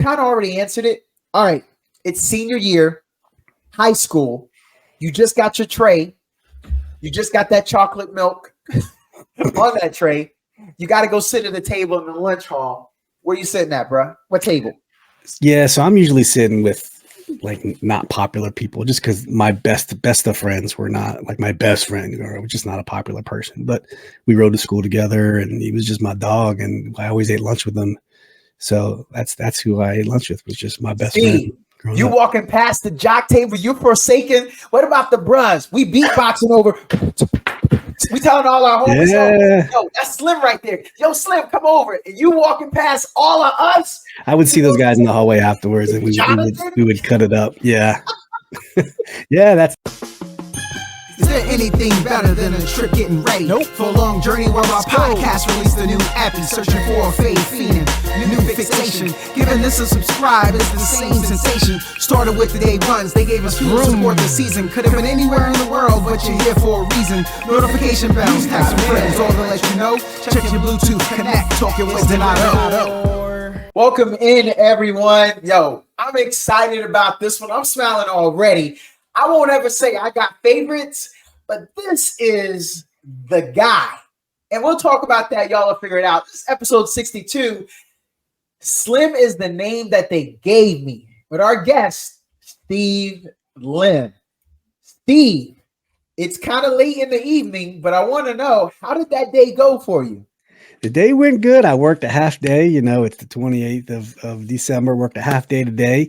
kind of already answered it. All right. It's senior year, high school. You just got your tray. You just got that chocolate milk on that tray. You got to go sit at the table in the lunch hall. Where you sitting at, bro? What table? Yeah, so I'm usually sitting with like not popular people just because my best of friends were not like my best friend or just not a popular person. But we rode to school together and he was just my dog and I always ate lunch with him. So that's who I ate lunch with, was just my best friend. You up. Walking past the jock table, you forsaken. What about the bruhs? We beatboxing over. We telling all our homies, yo, that's Slim right there. Yo, Slim, come over. And you walking past all of us. I would see those guys in the hallway afterwards and we would cut it up. Yeah. Yeah, that's. Is there anything better than a trip getting ready? Nope. For a long journey where our podcast released a new epi, searching for a fade fiend, new fixation. Giving this a subscribe is the same sensation. Started with the day ones, they gave us fuel to support the season. Could have been anywhere in the world, but you're here for a reason. Notification bells, text some friends, all to let you know. Check your Bluetooth, connect, talking with Donato. Welcome in, everyone. Yo, I'm excited about this one. I'm smiling already. I won't ever say I got favorites, but this is the guy. And we'll talk about that. Y'all will figure it out. This is episode 62. Slim is the name that they gave me. But our guest, Steve Lim. Steve, it's kind of late in the evening, but I want to know, how did that day go for you? The day went good. I worked a half day. It's the 28th of December. Worked a half day today.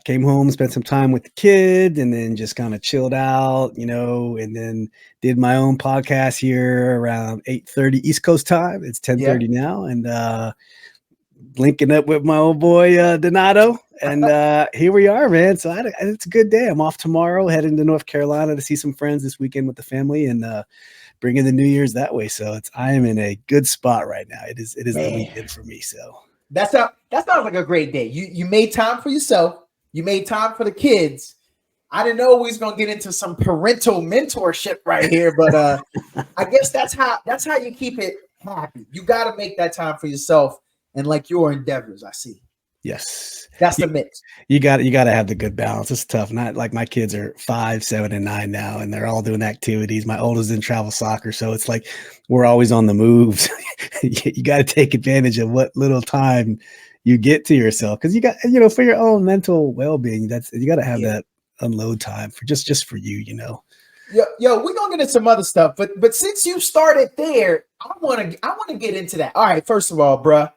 Came home, spent some time with the kid, and then just kind of chilled out, and then did my own podcast here around 8:30 East Coast time. It's 10:30 now, and linking up with my old boy Donato. And here we are, man. So it's a good day. I'm off tomorrow, heading to North Carolina to see some friends this weekend with the family, and bringing the New Year's that way. So I am in a good spot right now. It is the weekend for me. So that sounds like a great day. You made time for yourself. You made time for the kids. I didn't know we was gonna get into some parental mentorship right here, but I guess that's how you keep it happy. You got to make that time for yourself and like your endeavors. I see. Yes, that's the mix. You got to have the good balance. It's tough. Not like my kids are 5, 7, and 9 now, and they're all doing activities. My oldest in travel soccer, so it's like we're always on the move. You got to take advantage of what little time you get to yourself, because you got for your own mental well-being. You got to have that unload time for just for you. Yo, we're gonna get into some other stuff, but since you started there, I want to get into that. All right, first of all, bruh.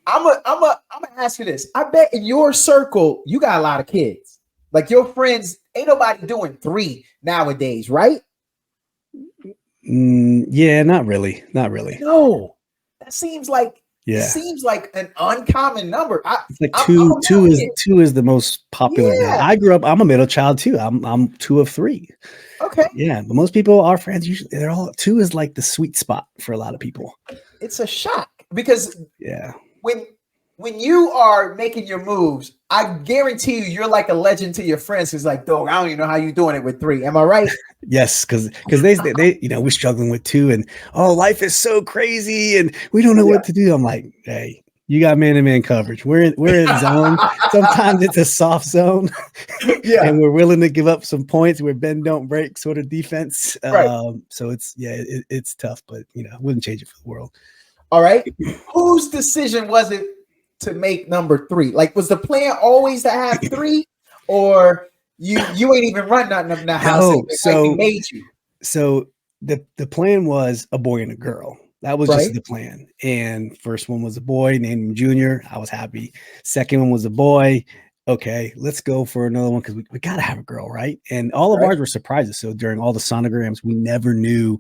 I'm gonna ask you this. I bet in your circle you got a lot of kids. Like your friends, ain't nobody doing 3 nowadays, right? Yeah, not really. No, that seems like an uncommon number. It's like two is the most popular. Yeah. I grew up. I'm a middle child too. I'm 2 of 3. Okay. Yeah, but most people, our friends, usually they're all 2 is like the sweet spot for a lot of people. It's a shock because when you are making your moves, I guarantee you're like a legend to your friends. Who's like, dog, I don't even know how you doing it with 3. Am I right? Yes, because they we're struggling with 2, and life is so crazy, and we don't know what to do. I'm like, hey, you got man-to-man coverage. We're in zone. Sometimes it's a soft zone, and we're willing to give up some points. We're bend don't break sort of defense. Right. So it's tough, but I wouldn't change it for the world. All right. Whose decision was it to make number 3? Like, was the plan always to have 3, or you ain't even run nothing in the house? So made you. So the plan was a boy and a girl. That was just the plan. And first one was a boy, named him Junior. I was happy. Second one was a boy. Okay, let's go for another one because we got to have a girl, right? And all of ours were surprises. So during all the sonograms, we never knew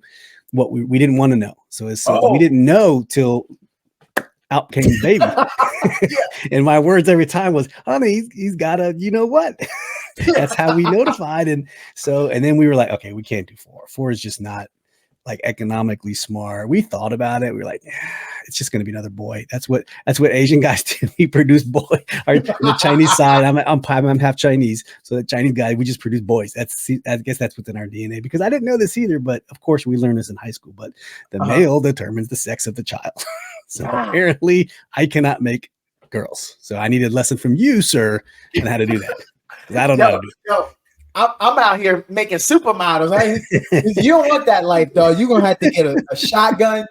what we didn't want to know. So we didn't know till out came the baby. And my words every time was, honey, he's got a, what? That's how we notified. And then we were like, okay, we can't do 4. 4 is just not like economically smart. We thought about it. We were like, it's just going to be another boy. That's what Asian guys do. We produce boy. The Chinese side, I'm half Chinese. So the Chinese guy, we just produce boys. I guess that's within our DNA, because I didn't know this either, but of course we learned this in high school, but the male determines the sex of the child. So apparently I cannot make girls. So I needed a lesson from you, sir, on how to do that. 'Cause I don't know how to do it. Yo, I'm out here making supermodels. You don't want that life, though. You're gonna have to get a shotgun.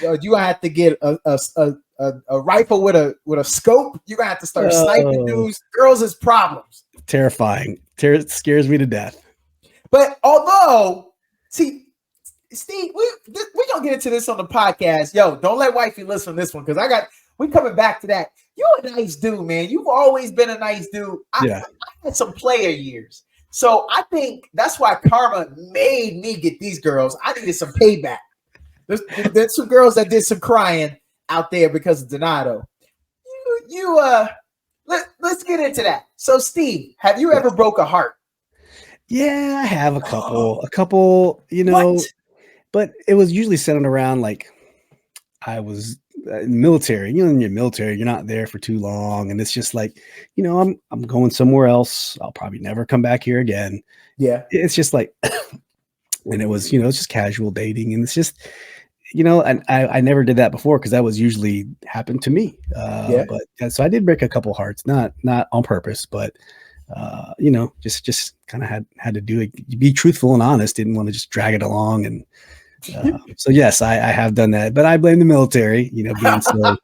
You're gonna have to get a rifle with a scope. You're gonna have to start sniping dudes. Girls is problems. Terrifying. It scares me to death. But although, see, Steve, we gonna get into this on the podcast. Yo, don't let wifey listen to this one because we coming back to that. You're a nice dude, man. You've always been a nice dude. I had some player years. So I think that's why karma made me get these girls. I needed some payback. There's some girls that did some crying out there because of Donato. Let's get into that. So, Steve, have you ever broke a heart? Yeah, I have a couple, what? But it was usually centered around like I was military. In your military, you're not there for too long, and it's just like, I'm going somewhere else. I'll probably never come back here again. Yeah, it's just like, and it was, it's just casual dating, and it's just, and I never did that before because that was usually happened to me. But so I did break a couple hearts, not on purpose, but just kind of had to do it. Be truthful and honest. Didn't want to just drag it along and. So yes, I have done that, but I blame the military, being so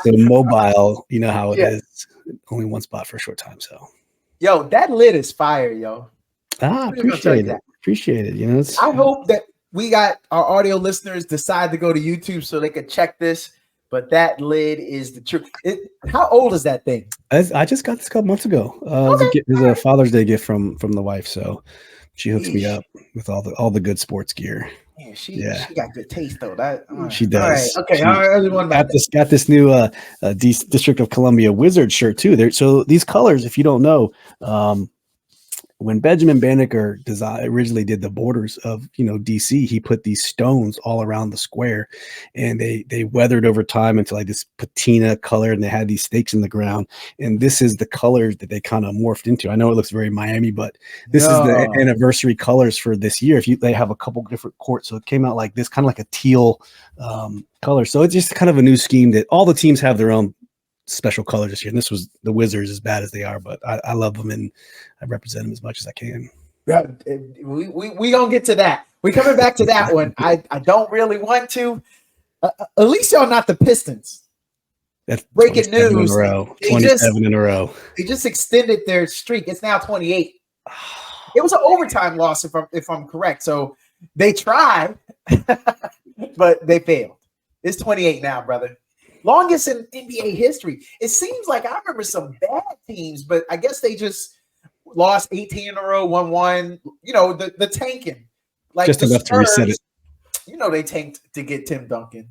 mobile, how it is. Only one spot for a short time. So, yo, that lid is fire, yo. Appreciate it. I hope that we got our audio listeners decide to go to YouTube so they could check this. But that lid is the truth. How old is that thing? I just got this a couple months ago. It was a Father's Day gift from the wife, so she hooks me up with all the good sports gear. Yeah, she got good taste though. She does. All right. Okay. Everyone got this new District of Columbia Wizard shirt too. So these colors, if you don't know, when Benjamin Banneker originally did the borders of DC, he put these stones all around the square, and they weathered over time into like this patina color, and they had these stakes in the ground. And this is the colors that they kind of morphed into. I know it looks very Miami, but this is the anniversary colors for this year. They have a couple different courts, so it came out like this, kind of like a teal color. So it's just kind of a new scheme that all the teams have their own special colors this year. And this was the Wizards, as bad as they are, but I love them and I represent them as much as I can. Yeah, we gonna get to that. We coming back to that one. I don't really want to. At least y'all not the Pistons. That's breaking news. 27 in a row. They just extended their streak. It's now 28. It was an overtime loss, if I'm correct. So they tried, but they failed. It's 28 now, brother. Longest in NBA history. It seems like I remember some bad teams, but I guess they just lost 18 in a row, 1-1. The tanking. Like just enough to reset it. They tanked to get Tim Duncan.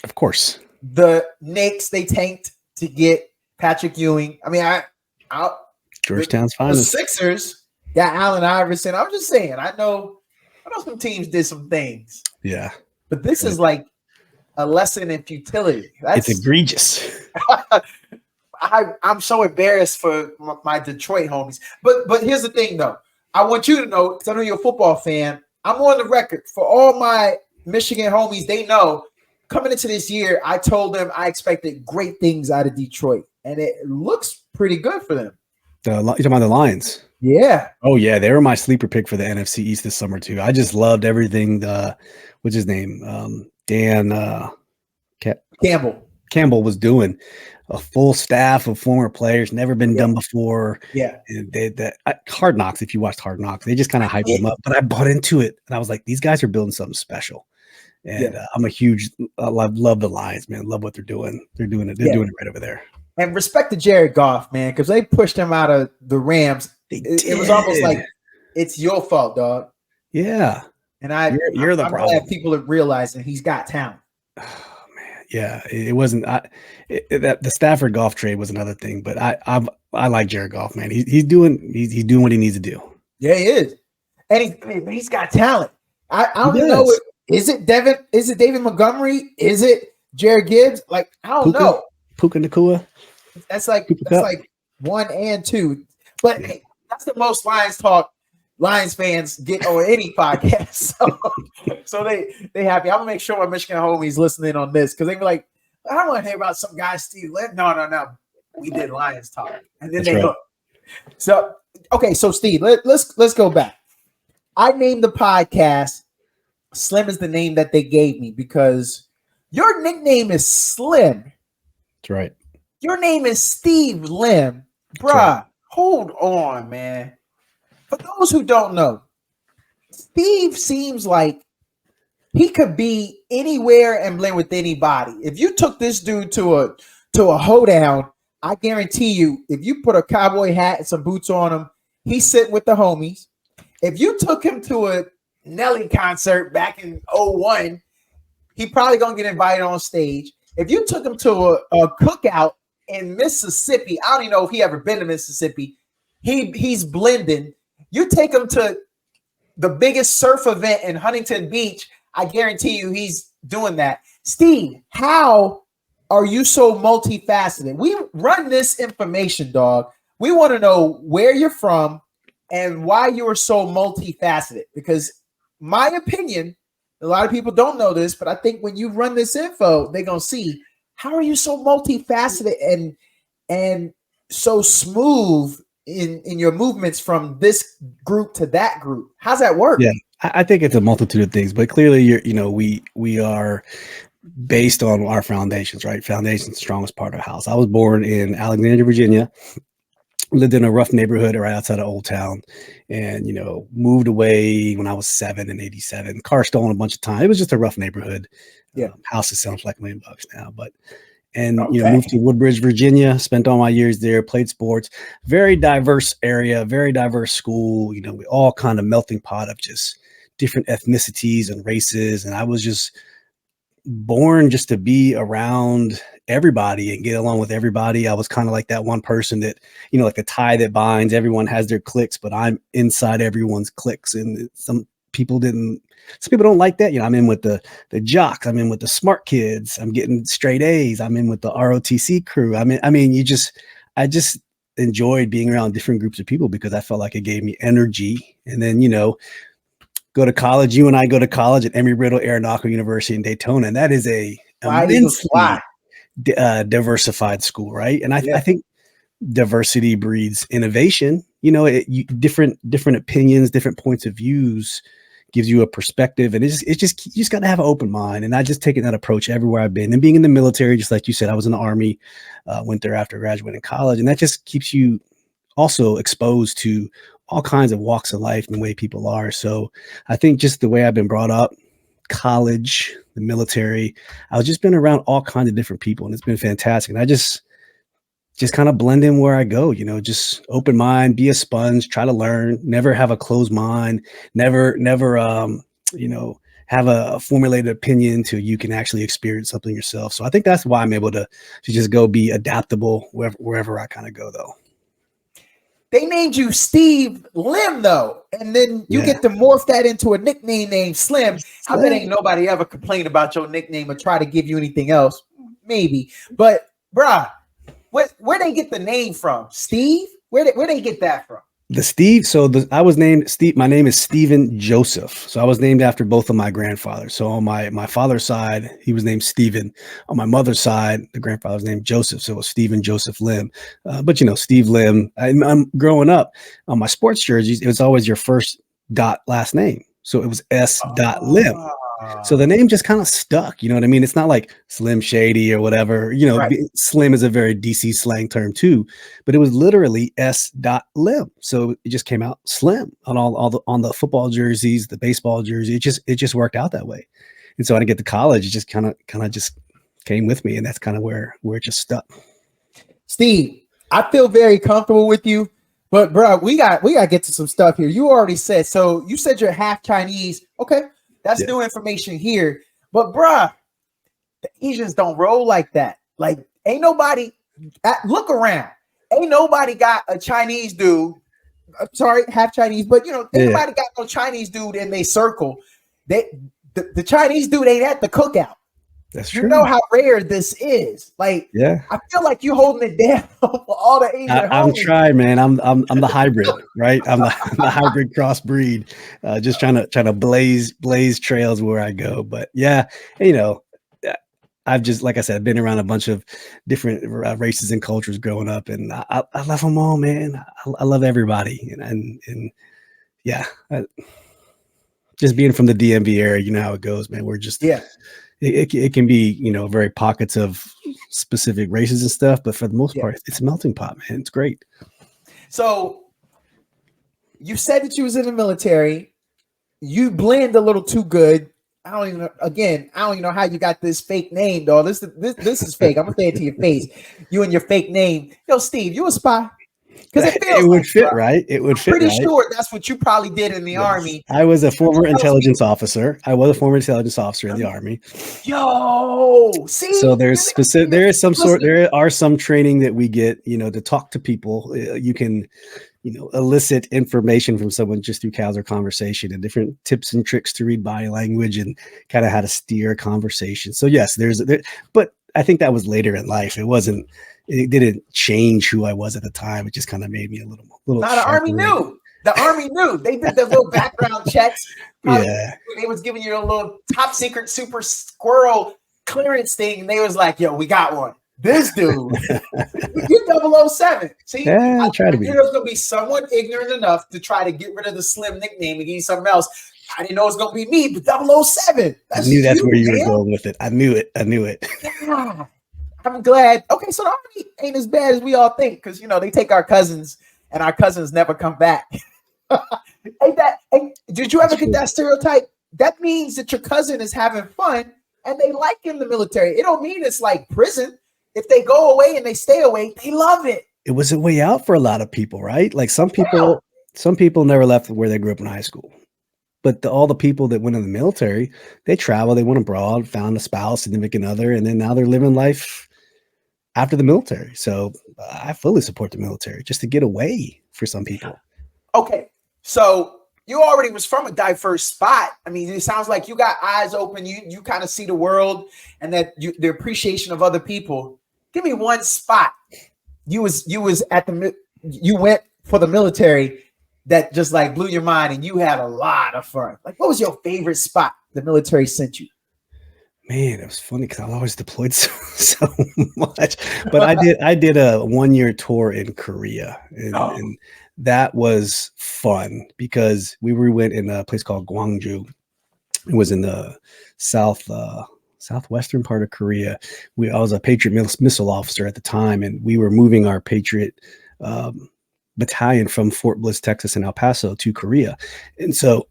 Of course. The Knicks, they tanked to get Patrick Ewing. I mean, Georgetown's finest. The Sixers got Allen Iverson. I'm just saying, I know some teams did some things. Yeah. But this is like a lesson in futility. It's egregious. I'm so embarrassed for my Detroit homies. But here's the thing, though. I want you to know, because I know you're a football fan, I'm on the record. For all my Michigan homies, they know, coming into this year, I told them I expected great things out of Detroit. And it looks pretty good for them. You're talking about the Lions? Yeah. Oh, yeah. They were my sleeper pick for the NFC East this summer, too. I just loved everything. What's his name? Dan Campbell was doing. A full staff of former players, never been done before. Yeah. And Hard Knocks, if you watched Hard Knocks, they just kind of hyped them up. But I bought into it. And I was like, these guys are building something special. And I'm a huge love the Lions, man. Love what they're doing. They're doing it. They're doing it right over there. And respect to Jared Goff, man, because they pushed him out of the Rams. It was almost like it's your fault, dog. Yeah. And you're the I'm problem. glad people are realizing he's got talent. Oh, man. Yeah. It wasn't the Stafford Goff trade was another thing, but I like Jared Goff, man. He's doing what he needs to do. Yeah, he is. And he's got talent. I don't know. Is it David Montgomery? Is it Jared Gibbs? Like, I don't know. Puka Nacua. That's like 1 and 2. But hey, that's the most Lions fans get on any podcast. So they happy. I'm gonna make sure my Michigan homies listening on this because they be like, I don't want to hear about some guy Steve Lim. No. we did Lions talk, and then That's they right. hooked. So okay, so Steve, let's go back. I named the podcast Slim is the name that they gave me because your nickname is Slim. That's right. Your name is Steve Lim. Bruh, right. hold on, man. For those who don't know, Steve seems like he could be anywhere and blend with anybody. If you took this dude to a hoedown, I guarantee you, if you put a cowboy hat and some boots on him, he's sitting with the homies. If you took him to a Nelly concert back in 01, he probably gonna get invited on stage. If you took him to a cookout in Mississippi, I don't even know if he ever been to Mississippi. He's blending. You take him to the biggest surf event in Huntington Beach, I guarantee you he's doing that. Steve, how are you so multifaceted? We run this information, dog. We want to know where you're from and why you are so multifaceted. Because my opinion, a lot of people don't know this, but I think when you run this info, they're gonna see how are you so multifaceted and so smooth in your movements from this group to that group. How's that work? Yeah, I think it's a multitude of things, but clearly we are based on our foundations, right? Foundation's the strongest part of the house. I was born in Alexandria, Virginia, lived in a rough neighborhood right outside of Old Town, and moved away when I was 7 in '87. Car stolen a bunch of times. It was just a rough neighborhood. Yeah, houses sound like $1 million now, but moved to Woodbridge, Virginia, spent all my years there, played sports, very diverse area, very diverse school. We all kind of melting pot of just different ethnicities and races. And I was just born just to be around everybody and get along with everybody. I was kind of like that one person that, like the tie that binds, everyone has their cliques, but I'm inside everyone's cliques. And some people don't like that. I'm in with the jocks. I'm in with the smart kids. I'm getting straight A's. I'm in with the ROTC crew. I just enjoyed being around different groups of people because I felt like it gave me energy. And then, go to college. You and I go to college at Embry-Riddle Aeronautical University in Daytona. And that is a immensely diversified school, right? And I think diversity breeds innovation. Different opinions, different points of views gives you a perspective, and you just got to have an open mind. And I just taken that approach everywhere I've been. And being in the military, just like you said, I was in the Army, went there after graduating college, and that just keeps you also exposed to all kinds of walks of life and the way people are. So I think just the way I've been brought up, college, the military, I've just been around all kinds of different people, and it's been fantastic. And I just kind of blend in where I go, just open mind, be a sponge, try to learn, never have a closed mind, never, have a formulated opinion till you can actually experience something yourself. So I think that's why I'm able to just go be adaptable wherever I kind of go, though. They named you Steve Lim, though, and then you get to morph that into a nickname named Slim. I bet ain't nobody ever complained about your nickname or try to give you anything else. Maybe, but bruh, where they get the name from? Steve? Where they get that from? The Steve. So I was named Steve. My name is Stephen Joseph. So I was named after both of my grandfathers. So on my father's side, he was named Stephen. On my mother's side, the grandfather was named Joseph. So it was Stephen Joseph Lim. But Steve Lim. I'm growing up on my sports jerseys. It was always your first dot last name. So it was S. Lim. So the name just kind of stuck, you know what I mean? It's not like Slim Shady or whatever, right. Slim is a very DC slang term too, but it was literally S. Lim. So it just came out Slim on on the football jerseys, the baseball jersey. It just worked out that way. And so when I get to college, it just kind of just came with me, and that's kind of where it just stuck. Steve, I feel very comfortable with you, but bro, we got to get to some stuff here. You already said, so you said you're half Chinese. Okay. That's new information here. But bruh, the Asians don't roll like that. Like, ain't nobody, look around. Ain't nobody got a Chinese dude. Sorry, half Chinese, but ain't nobody got no Chinese dude in their circle. The Chinese dude ain't at the cookout. That's true. You know how rare this is. Like, I feel like you holding it down for all the Asian. I'm trying, man. I'm the hybrid, right? I'm the hybrid crossbreed, just trying to blaze trails where I go. But I've just, like I said, I've been around a bunch of different races and cultures growing up, and I love them all, man. I love everybody, and yeah, just being from the DMV area, you know how it goes, man. We're just it can be, you know, very pockets of specific races and stuff, but for the most part, it's a melting pot, man. It's great. So you said that you was in the military. You blend a little too good. I don't even know how you got this fake name, dog. This is fake. I'm gonna say it to your face. You and your fake name. Yo, Steve, you a spy? Because it would fit, right? It would fit. Pretty sure that's what you probably did in the Army. I was a former intelligence officer. I was a former intelligence officer in the Army. Yo, see. So there are some training that we get, you know, to talk to people. You can, you know, elicit information from someone just through casual conversation and different tips and tricks to read body language and kind of how to steer a conversation. So yes, but I think that was later in life. It didn't change who I was at the time. It just kind of made me a little. Now the Army knew. The Army knew. They did their little background checks. Yeah. They was giving you a little top secret super squirrel clearance thing. And they was like, yo, we got one. This dude, you're 007. See, yeah, I try to be. There's going to be someone ignorant enough to try to get rid of the Slim nickname and give you something else. I didn't know it was going to be me, but 007. I knew that's where you were going with it. I knew it. Yeah. I'm glad. Okay, so the Army ain't as bad as we all think, because, you know, they take our cousins and our cousins never come back. Did you ever get that stereotype? That means that your cousin is having fun and they like in the military. It don't mean it's like prison. If they go away and they stay away, they love it. It was a way out for a lot of people, right? Like some people never left where they grew up in high school. But all the people that went in the military, they traveled, they went abroad, found a spouse, significant other, and then now they're living life after the military. So I fully support the military just to get away for some people. Okay. So you already was from a diverse spot. I mean, it sounds like you got eyes open. You kind of see the world and that the appreciation of other people. Give me one spot you went for the military that just like blew your mind and you had a lot of fun. Like, what was your favorite spot the military sent you? Man, it was funny because I was always deployed so much. But I did a 1-year tour in Korea, and that was fun because we went in a place called Gwangju. It was in the southwestern part of Korea. I was a Patriot missile officer at the time, and we were moving our Patriot battalion from Fort Bliss, Texas, and El Paso to Korea. And so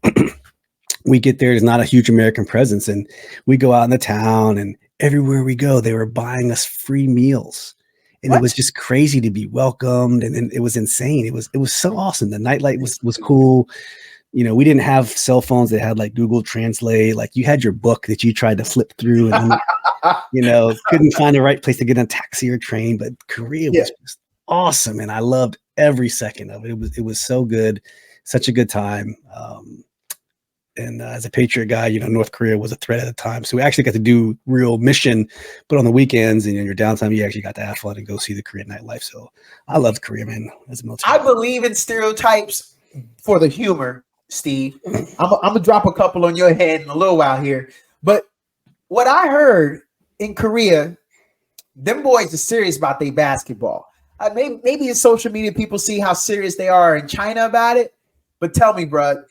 we get there, there's not a huge American presence, and we go out in the town, and everywhere we go, they were buying us free meals. And It was just crazy to be welcomed, and it was insane. It was so awesome. The nightlight was cool. You know, we didn't have cell phones that had like Google Translate. Like you had your book that you tried to flip through and, you know, couldn't find the right place to get on a taxi or train. But Korea was just awesome. And I loved every second of it. It was so good. Such a good time. And as a Patriot guy, you know, North Korea was a threat at the time. So we actually got to do real mission, but on the weekends and in your downtime, you actually got to have fun and go see the Korean nightlife. So I loved Korea, man, as a military. I believe in stereotypes for the humor, Steve. I'm going to drop a couple on your head in a little while here. But what I heard in Korea, them boys are serious about their basketball. Maybe in social media, people see how serious they are in China about it. But tell me, bro,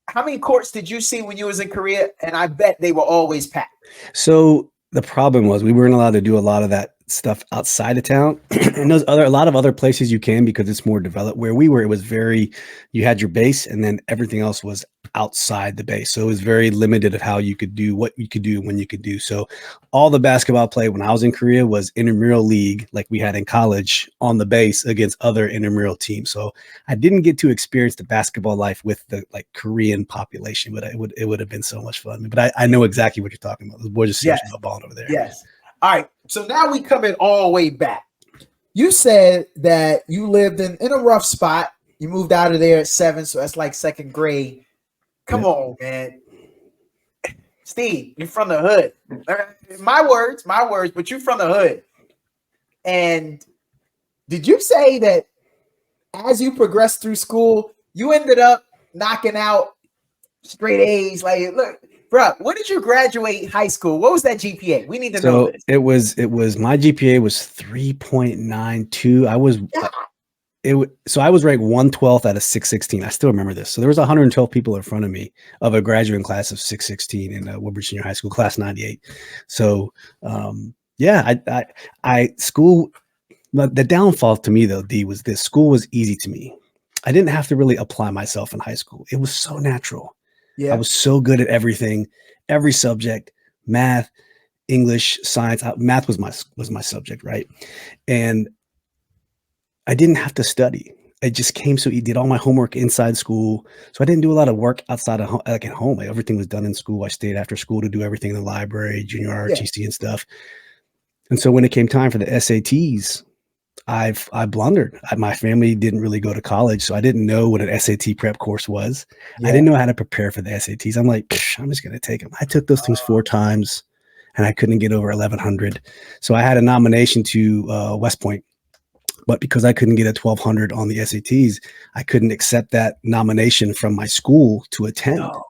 how many courts did you see when you was in Korea? And I bet they were always packed. So the problem was we weren't allowed to do a lot of that stuff outside of town. And a lot of other places you can because it's more developed. Where we were, it was you had your base and then everything else was outside the base. So it was very limited of how you could do what you could do when you could do. So all the basketball play when I was in Korea was intramural league, like we had in college on the base against other intramural teams. So I didn't get to experience the basketball life with the like Korean population, but it would have been so much fun. But I know exactly what you're talking about. The boys are serious about balling over there. Yes. All right. So now we coming all the way back. You said that you lived in a rough spot. You moved out of there at 7, so that's like second grade. Come on, man. Steve, you're from the hood. My words, but you're from the hood. And did you say that as you progressed through school, you ended up knocking out straight A's? Like, look, bro, when did you graduate high school? What was that GPA? We need to know So this. it was my GPA was 3.92. So I was ranked 112th out of 616. I still remember this. So there was 112 people in front of me of a graduating class of 616 in Woodbridge Senior High School, class 98. So yeah, I school. The downfall to me though, D, was this: school was easy to me. I didn't have to really apply myself in high school. It was so natural. I Yeah. was so good at everything, every subject, math, English, science. Math was my subject, right? And I didn't have to study. It just came so easy. Did all my homework inside school, so I didn't do a lot of work outside of like at home. Like, everything was done in school. I stayed after school to do everything in the library, junior Yeah. ROTC and stuff. And so when it came time for the SATs, I blundered. My family didn't really go to college, so I didn't know what an SAT prep course was. I Yeah. didn't know how to prepare for the SATs. I'm like, I'm just going to take them. I took those things 4 times, and I couldn't get over 1100. So I had a nomination to West Point, but because I couldn't get a 1200 on the SATs, I couldn't accept that nomination from my school to attend. No.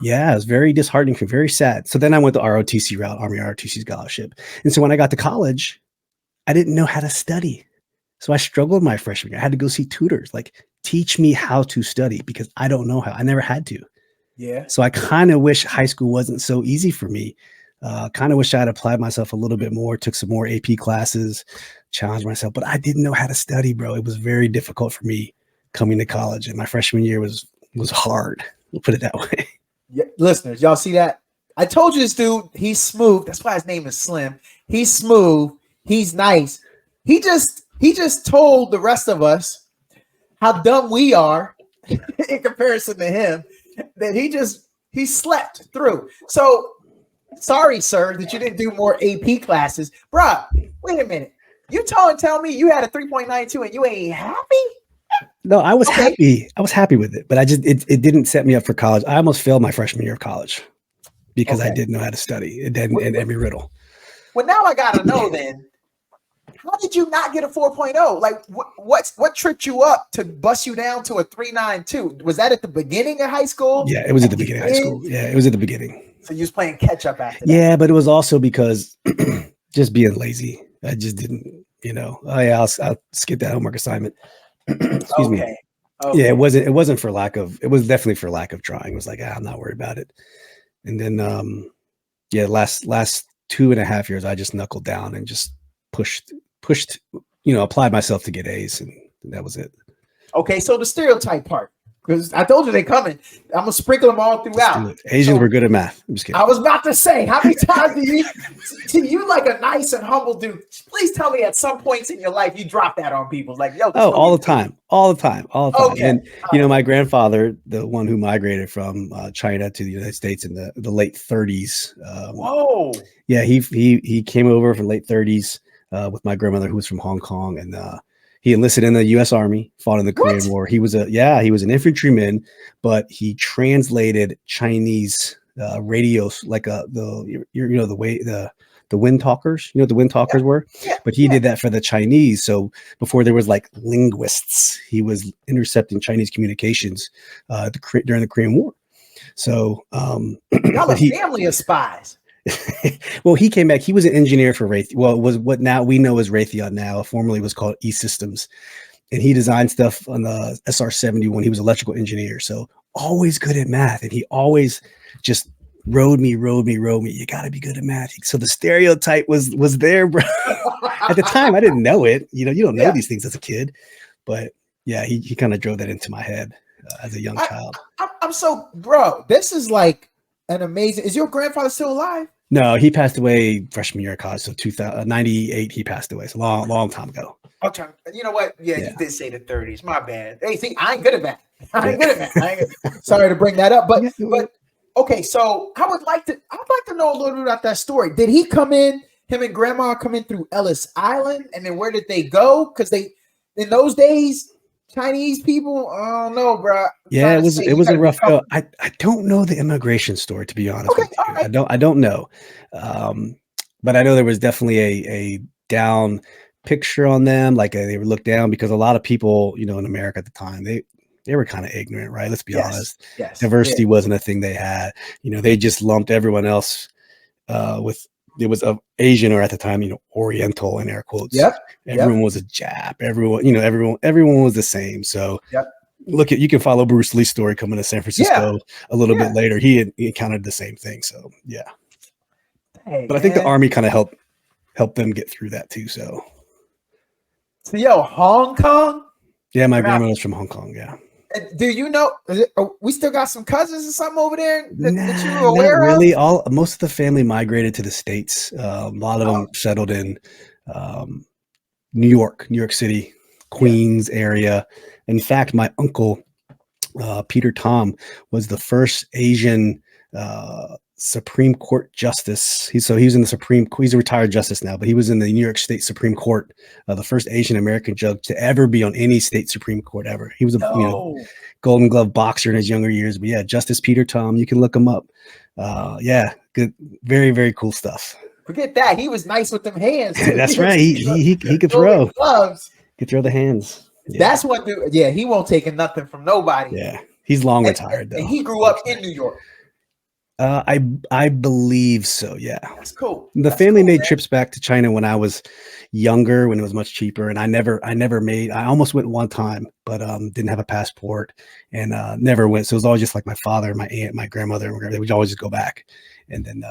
Yeah, it was very disheartening, very sad. So then I went the ROTC route, Army ROTC scholarship. And so when I got to college, I didn't know how to study. So I struggled my freshman year. I had to go see tutors, like, teach me how to study, because I don't know how. I never had to. Yeah. So I kind of wish high school wasn't so easy for me. Kind of wish I had applied myself a little bit more, took some more AP classes, challenged myself, but I didn't know how to study, bro. It was very difficult for me coming to college, and my freshman year was hard. We'll put it that way. Yeah. Listeners, y'all see that? I told you this dude, he's smooth. That's why his name is Slim. He's smooth. He's nice. He just told the rest of us how dumb we are in comparison to him, that he slept through. So sorry, sir, that you didn't do more AP classes. Bruh, wait a minute. You tell me you had a 3.92 and you ain't happy? No, I was happy. I was happy with it, but it didn't set me up for college. I almost failed my freshman year of college because I didn't know how to study. It didn't, and every riddle. Well, now I gotta know then. How did you not get a 4.0? Like, what tripped you up to bust you down to a 3.92? Was that at the beginning of high school? Yeah, it was at the beginning of high school. Yeah, it was at the beginning. So you was playing catch up after that. Yeah, but it was also because just being lazy. I just didn't, oh yeah, I'll skip that homework assignment. Excuse me. Okay. Yeah, it wasn't for lack of, it was definitely for lack of trying. It was like, I'm not worried about it. And then, last 2.5 years, I just knuckled down and just pushed, applied myself to get A's, and that was it. Okay, so the stereotype part, because I told you they coming. I'm gonna sprinkle them all throughout. Asians were good at math. I'm just kidding. I was about to say, how many times do you like a nice and humble dude? Please tell me at some points in your life you drop that on people, like, yo. All the time. Okay. And my grandfather, the one who migrated from China to the United States in the late 30s. Whoa. Yeah, he came over from late 30s with my grandmother, who was from Hong Kong, and he enlisted in the U.S. Army, fought in the Korean War. He was an infantryman, but he translated Chinese radios, like the wind talkers. You know what the wind talkers were? Yeah. But he did that for the Chinese. So before there was like linguists, he was intercepting Chinese communications during the Korean War. So y'all a family of spies. Well, he came back. He was an engineer for Raytheon. Well, it was what now we know as Raytheon now. Formerly was called E-Systems. And he designed stuff on the SR-71. He was an electrical engineer. So always good at math. And he always just rode me. You got to be good at math. So the stereotype was there, bro. At the time, I didn't know it. You don't know these things as a kid. But yeah, he kind of drove that into my head as a young child. I'm so, bro, this is like an amazing. Is your grandfather still alive? No, he passed away freshman year of college. So 1998, he passed away. It's a long time ago. Okay. You know what? Yeah, you did say the 30s. My bad. Hey, see, I ain't good at that. Sorry to bring that up. But okay, so I'd like to know a little bit about that story. Did he come in, him and grandma come in through Ellis Island? And then where did they go? Because in those days, Chinese people, I don't know, bro. Yeah, it was a rough go. I don't know the immigration story, to be honest with you. Right. I don't know. But I know there was definitely a down picture on them, like they were looked down, because a lot of people, in America at the time, kind of ignorant, right? Let's be honest. Yes. Diversity wasn't a thing they had. They just lumped everyone else with it was of Asian, or at the time, Oriental in air quotes. Yep. Everyone was a Jap. Everyone was the same. So yep. You can follow Bruce Lee's story coming to San Francisco a little bit later. He encountered the same thing. So yeah. Hey, but I think the Army kind of helped them get through that too. So Hong Kong. Yeah, my grandmother's from Hong Kong. Yeah. Do you know? We still got some cousins or something over there that you were aware not really. of? Most of the family migrated to the States. A lot of them settled in New York City, Queens area. In fact, my uncle Peter Tom was the first Asian Supreme Court justice. He's in the Supreme. He's a retired justice now, but he was in the New York State Supreme Court, the first Asian American judge to ever be on any state Supreme Court ever. He was a Golden Glove boxer in his younger years. But yeah, Justice Peter Tom, you can look him up. Good, very, very cool stuff. Forget that, he was nice with them hands. That's right. He could throw. Gloves. He could throw the hands. Yeah. That's what dude. Yeah, he won't take nothing from nobody. Yeah, he's long retired though. And he grew up in New York. I believe so. Yeah, that's cool. The family made trips back to China when I was younger, when it was much cheaper, and I almost went one time, but didn't have a passport and never went. So it was always just like my father, my aunt, my grandmother, they would always just go back, and then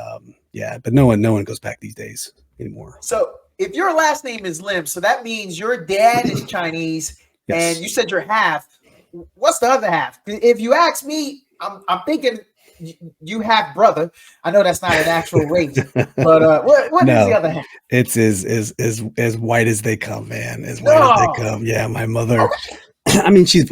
but no one goes back these days anymore. So if your last name is Lim, so that means your dad is Chinese, and you said you're half. What's the other half? If you ask me, I'm thinking. You have brother. I know that's not an actual race, but what is the other half? It's as white as they come, man. As white as they come. Yeah, my mother. I mean, she'll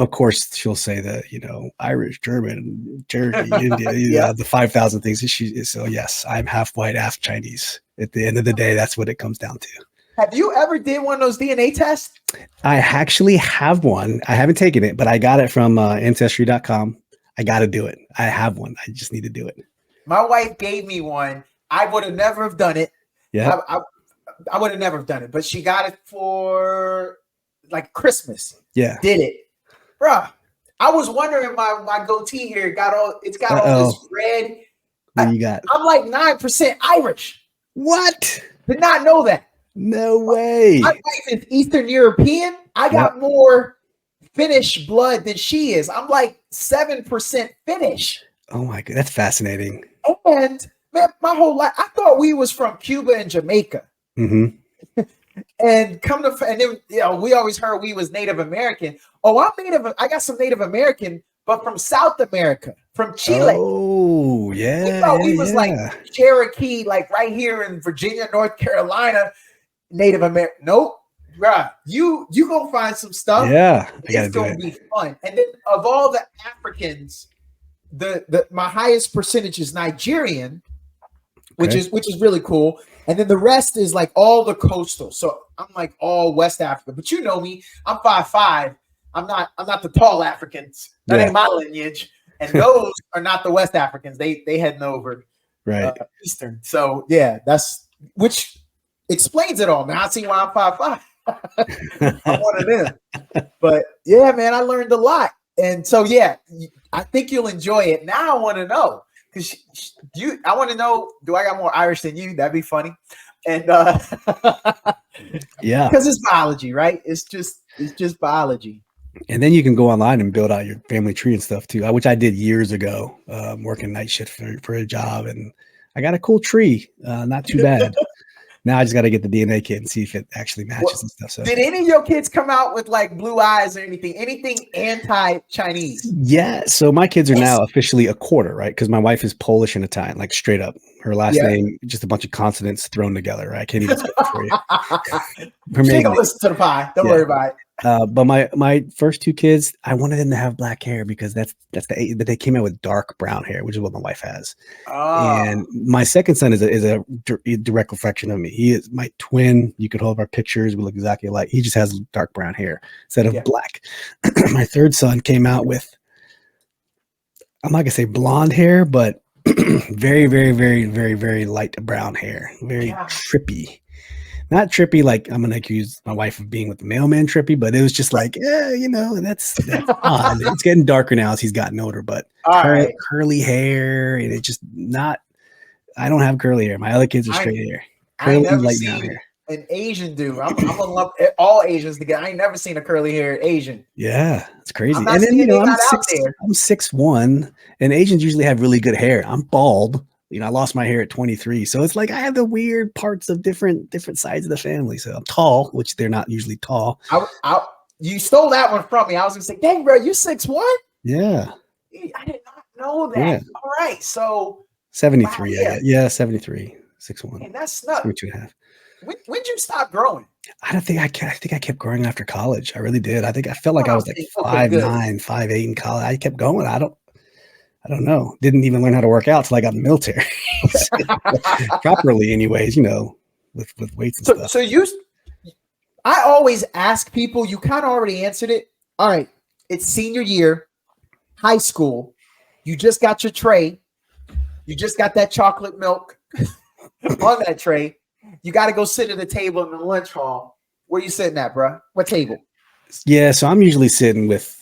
say that, Irish, German, Cherokee, India, the 5,000 things. So yes, I'm half white, half Chinese. At the end of the day, that's what it comes down to. Have you ever did one of those DNA tests? I actually have one. I haven't taken it, but I got it from ancestry.com. I got to do it. I have one. I just need to do it. My wife gave me one. I would have never have done it. Yeah. I would have never have done it, but she got it for like Christmas. Yeah. Did it. Bruh. I was wondering my goatee here got all this red. What you got? I'm like 9% Irish. What? Did not know that. No way. My wife is Eastern European. I got more Finnish blood than she is. I'm like 7% Finnish. Oh my god, that's fascinating. And man, my whole life, I thought we was from Cuba and Jamaica. Mm-hmm. And then we always heard we was Native American. Oh, I'm Native. I got some Native American, but from South America, from Chile. Oh yeah. We thought we was like Cherokee, like right here in Virginia, North Carolina, Native American. Nope. Bruh, you gonna find some stuff. Yeah, it's gonna be fun. And then of all the Africans, my highest percentage is Nigerian, which is really cool. And then the rest is like all the coastal. So I'm like all West Africa. But you know me, I'm 5'5". I'm not the tall Africans. That ain't my lineage. And those are not the West Africans. They heading over Eastern. So yeah, which explains it all, man. I see why I'm 5'5". I'm one of them. But yeah, man, I learned a lot. And so yeah, I think you'll enjoy it. Now I want to know, because I want to know, do I got more Irish than you? That'd be funny. And yeah, because it's biology, right? It's just biology. And then you can go online and build out your family tree and stuff too, which I did years ago, working night shift for a job, and I got a cool tree. Not too bad. Now I just got to get the DNA kit and see if it actually matches and stuff. So, did any of your kids come out with like blue eyes or anything anti-Chinese? Yeah. So my kids are now officially a quarter, right? Because my wife is Polish and Italian, like straight up. Her last name, just a bunch of consonants thrown together. Right? I can't even spell it for you. She ain't gonna listen to the pie. Don't worry about it. But my first two kids, I wanted them to have black hair because that's but they came out with dark brown hair, which is what my wife has. And my second son is a direct reflection of me. He is my twin. You could hold up our pictures. We look exactly alike. He just has dark brown hair instead of black. My third son came out with, I'm not gonna say blonde hair, but very, very, very, very, very light brown hair, very trippy. Not trippy, like I'm gonna accuse my wife of being with the mailman trippy, but it was just like, yeah, that's odd. It's getting darker now as he's gotten older, but All right. curly hair, and it just not. I don't have curly hair. My other kids are straight hair, I ain't curly never light brown seen hair. an Asian dude. I'm gonna lump all Asians together. I ain't never seen a curly haired Asian. Yeah, it's crazy. I'm not And then saying they I'm not out there. I'm 6'1", and Asians usually have really good hair. I'm bald. I lost my hair at 23, so it's like I have the weird parts of different sides of the family. So I'm tall, which they're not usually tall. You stole that one from me. I was gonna say, dang, bro, you 6'1"? Yeah, I did not know that. yeah. All right, so 73. wow, Yeah, 73, 6'1", and that's nuts. 2.5. When'd you stop growing? I think I kept growing after college. I really did. I think I felt like I was like 5'9", 5'8" in college. I kept going. I don't know. Didn't even learn how to work out till I got in the military properly, anyways. With weights and stuff. So I always ask people. You kind of already answered it. All right, it's senior year, high school. You just got your tray. You just got that chocolate milk on that tray. You got to go sit at the table in the lunch hall. Where you sitting at, bro? What table? Yeah, so I'm usually sitting with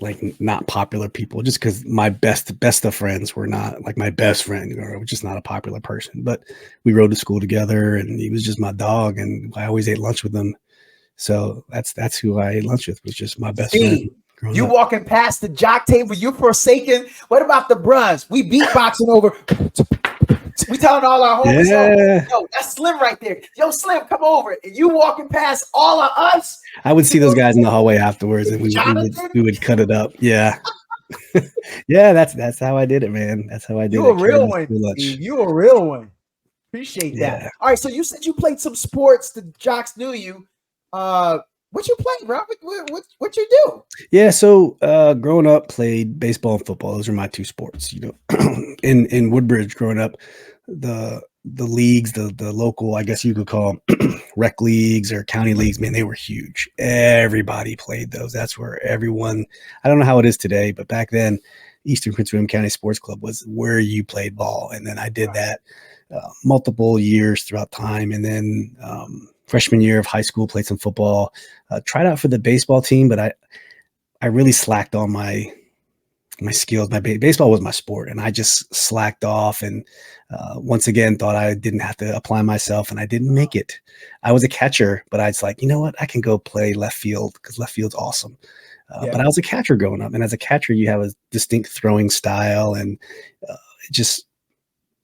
like not popular people, just because my best of friends were not like my best friend, or just not a popular person. But we rode to school together, and he was just my dog, and I always ate lunch with him. So that's who I ate lunch with, was just my best friend. You walking past the jock table, you forsaken. What about the bruhs? We beatboxing over. We telling all our homies, yo, that's Slim right there. Yo, Slim, come over. And you walking past all of us. I would see those guys in the hallway afterwards, and we would cut it up. Yeah. Yeah, that's how I did it, man. That's how I did it. You a real one, Steve. You a real one. Appreciate that. All right, so you said you played some sports. The jocks knew you. What you play, bro? What you do? Yeah, so growing up, played baseball and football. Those are my two sports. In Woodbridge, growing up, the leagues, the local, I guess you could call them rec leagues or county leagues, man, they were huge. Everybody played those. That's where everyone. I don't know how it is today, but back then, Eastern Prince William County Sports Club was where you played ball, and then I did that multiple years throughout time, and then. Freshman year of high school, played some football, tried out for the baseball team, but I really slacked on my skills. Baseball was my sport, and I just slacked off, and once again thought I didn't have to apply myself, and I didn't make it. I was a catcher, but I was like, you know what? I can go play left field because left field's awesome. But I was a catcher growing up, and as a catcher, you have a distinct throwing style, and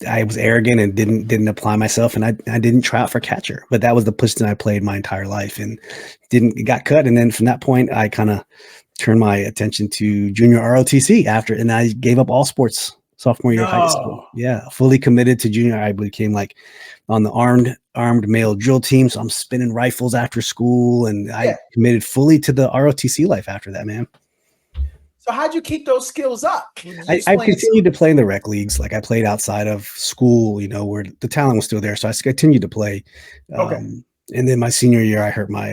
I was arrogant and didn't apply myself, and I didn't try out for catcher. But that was the position I played my entire life, and got cut. And then from that point, I kind of turned my attention to junior ROTC and I gave up all sports sophomore year of high school. Yeah, fully committed to junior. I became like on the armed male drill team, so I'm spinning rifles after school, and I committed fully to the ROTC life after that, man. So how'd you keep those skills up? I continued to play in the rec leagues. Like I played outside of school, where the talent was still there. So I continued to play. And then my senior year, I hurt my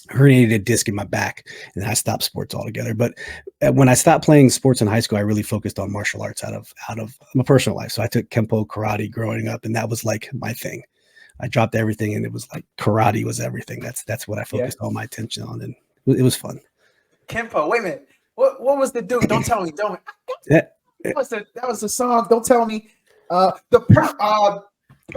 herniated disc in my back, and I stopped sports altogether. But when I stopped playing sports in high school, I really focused on martial arts out of my personal life. So I took Kempo karate growing up, and that was like my thing. I dropped everything, and it was like karate was everything. That's what I focused all my attention on, and it was fun. Kempo. Wait a minute. What was the dude? Don't tell me. Don't. That was the song. Don't tell me.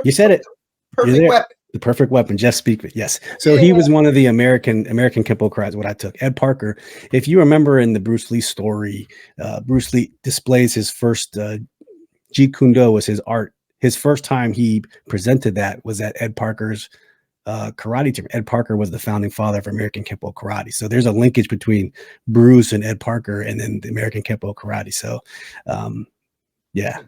You said it. Perfect weapon. The perfect weapon. Jeff Speakman. Yes. So he was one of the American Kempo karates. What I took. Ed Parker. If you remember in the Bruce Lee story, Bruce Lee displays his first Jeet Kune Do was his art. His first time he presented that was at Ed Parker's karate team. Ed Parker was the founding father of American Kempo karate. So there's a linkage between Bruce and Ed Parker and then the American Kempo karate. So yeah,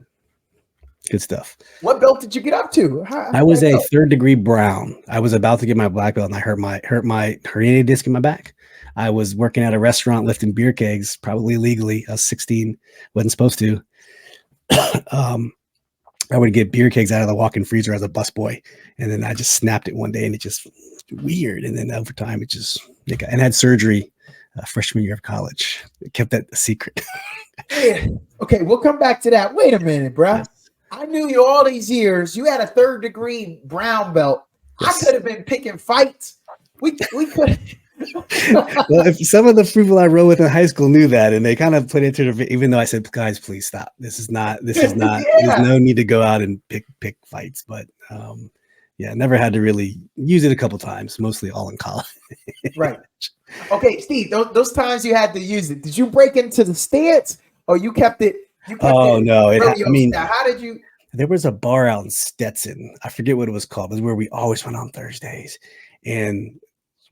good stuff. What belt did you get up to? I was a 3rd degree brown. I was about to get my black belt, and I hurt my herniated disc in my back. I was working at a restaurant lifting beer kegs, probably illegally. I was 16, wasn't supposed to. I would get beer kegs out of the walk-in freezer as a busboy, and then I just snapped it one day, and it just weird. And then over time, and had surgery freshman year of college. I kept that a secret. Okay, we'll come back to that. Wait a minute, bro. Yes. I knew you all these years. You had a 3rd degree brown belt. Yes. I could have been picking fights. We could. Well, if some of the people I rode with in high school knew that, and they kind of put it to the, even though I said, guys, please stop. This is not, there's no need to go out and pick fights. But yeah, never had to really use it a couple times, mostly all in college. Right. Okay, Steve, those times you had to use it, did you break into the stance or you kept it? Oh, no. I mean, how did you? There was a bar out in Stetson. I forget what it was called. It was where we always went on Thursdays. And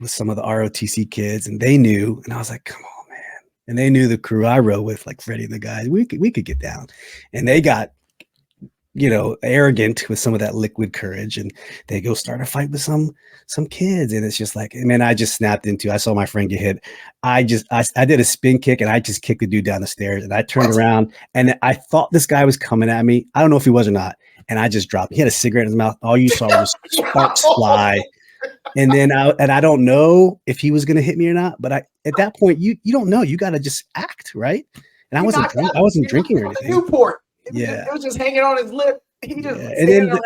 with some of the ROTC kids, and they knew, and I was like, come on, man. And they knew the crew I rode with, like Freddie and the guys, we could get down. And they got, arrogant with some of that liquid courage, and they go start a fight with some kids. And it's just like, man, I just snapped into, I saw my friend get hit. I did a spin kick and I just kicked the dude down the stairs, and I turned around and I thought this guy was coming at me. I don't know if he was or not. And I just dropped. He had a cigarette in his mouth. All you saw was sparks fly. And then I don't know if he was going to hit me or not, but at that point, you don't know. You got to just act, right? And I wasn't drinking or anything. Newport. It was just hanging on his lip. He just and then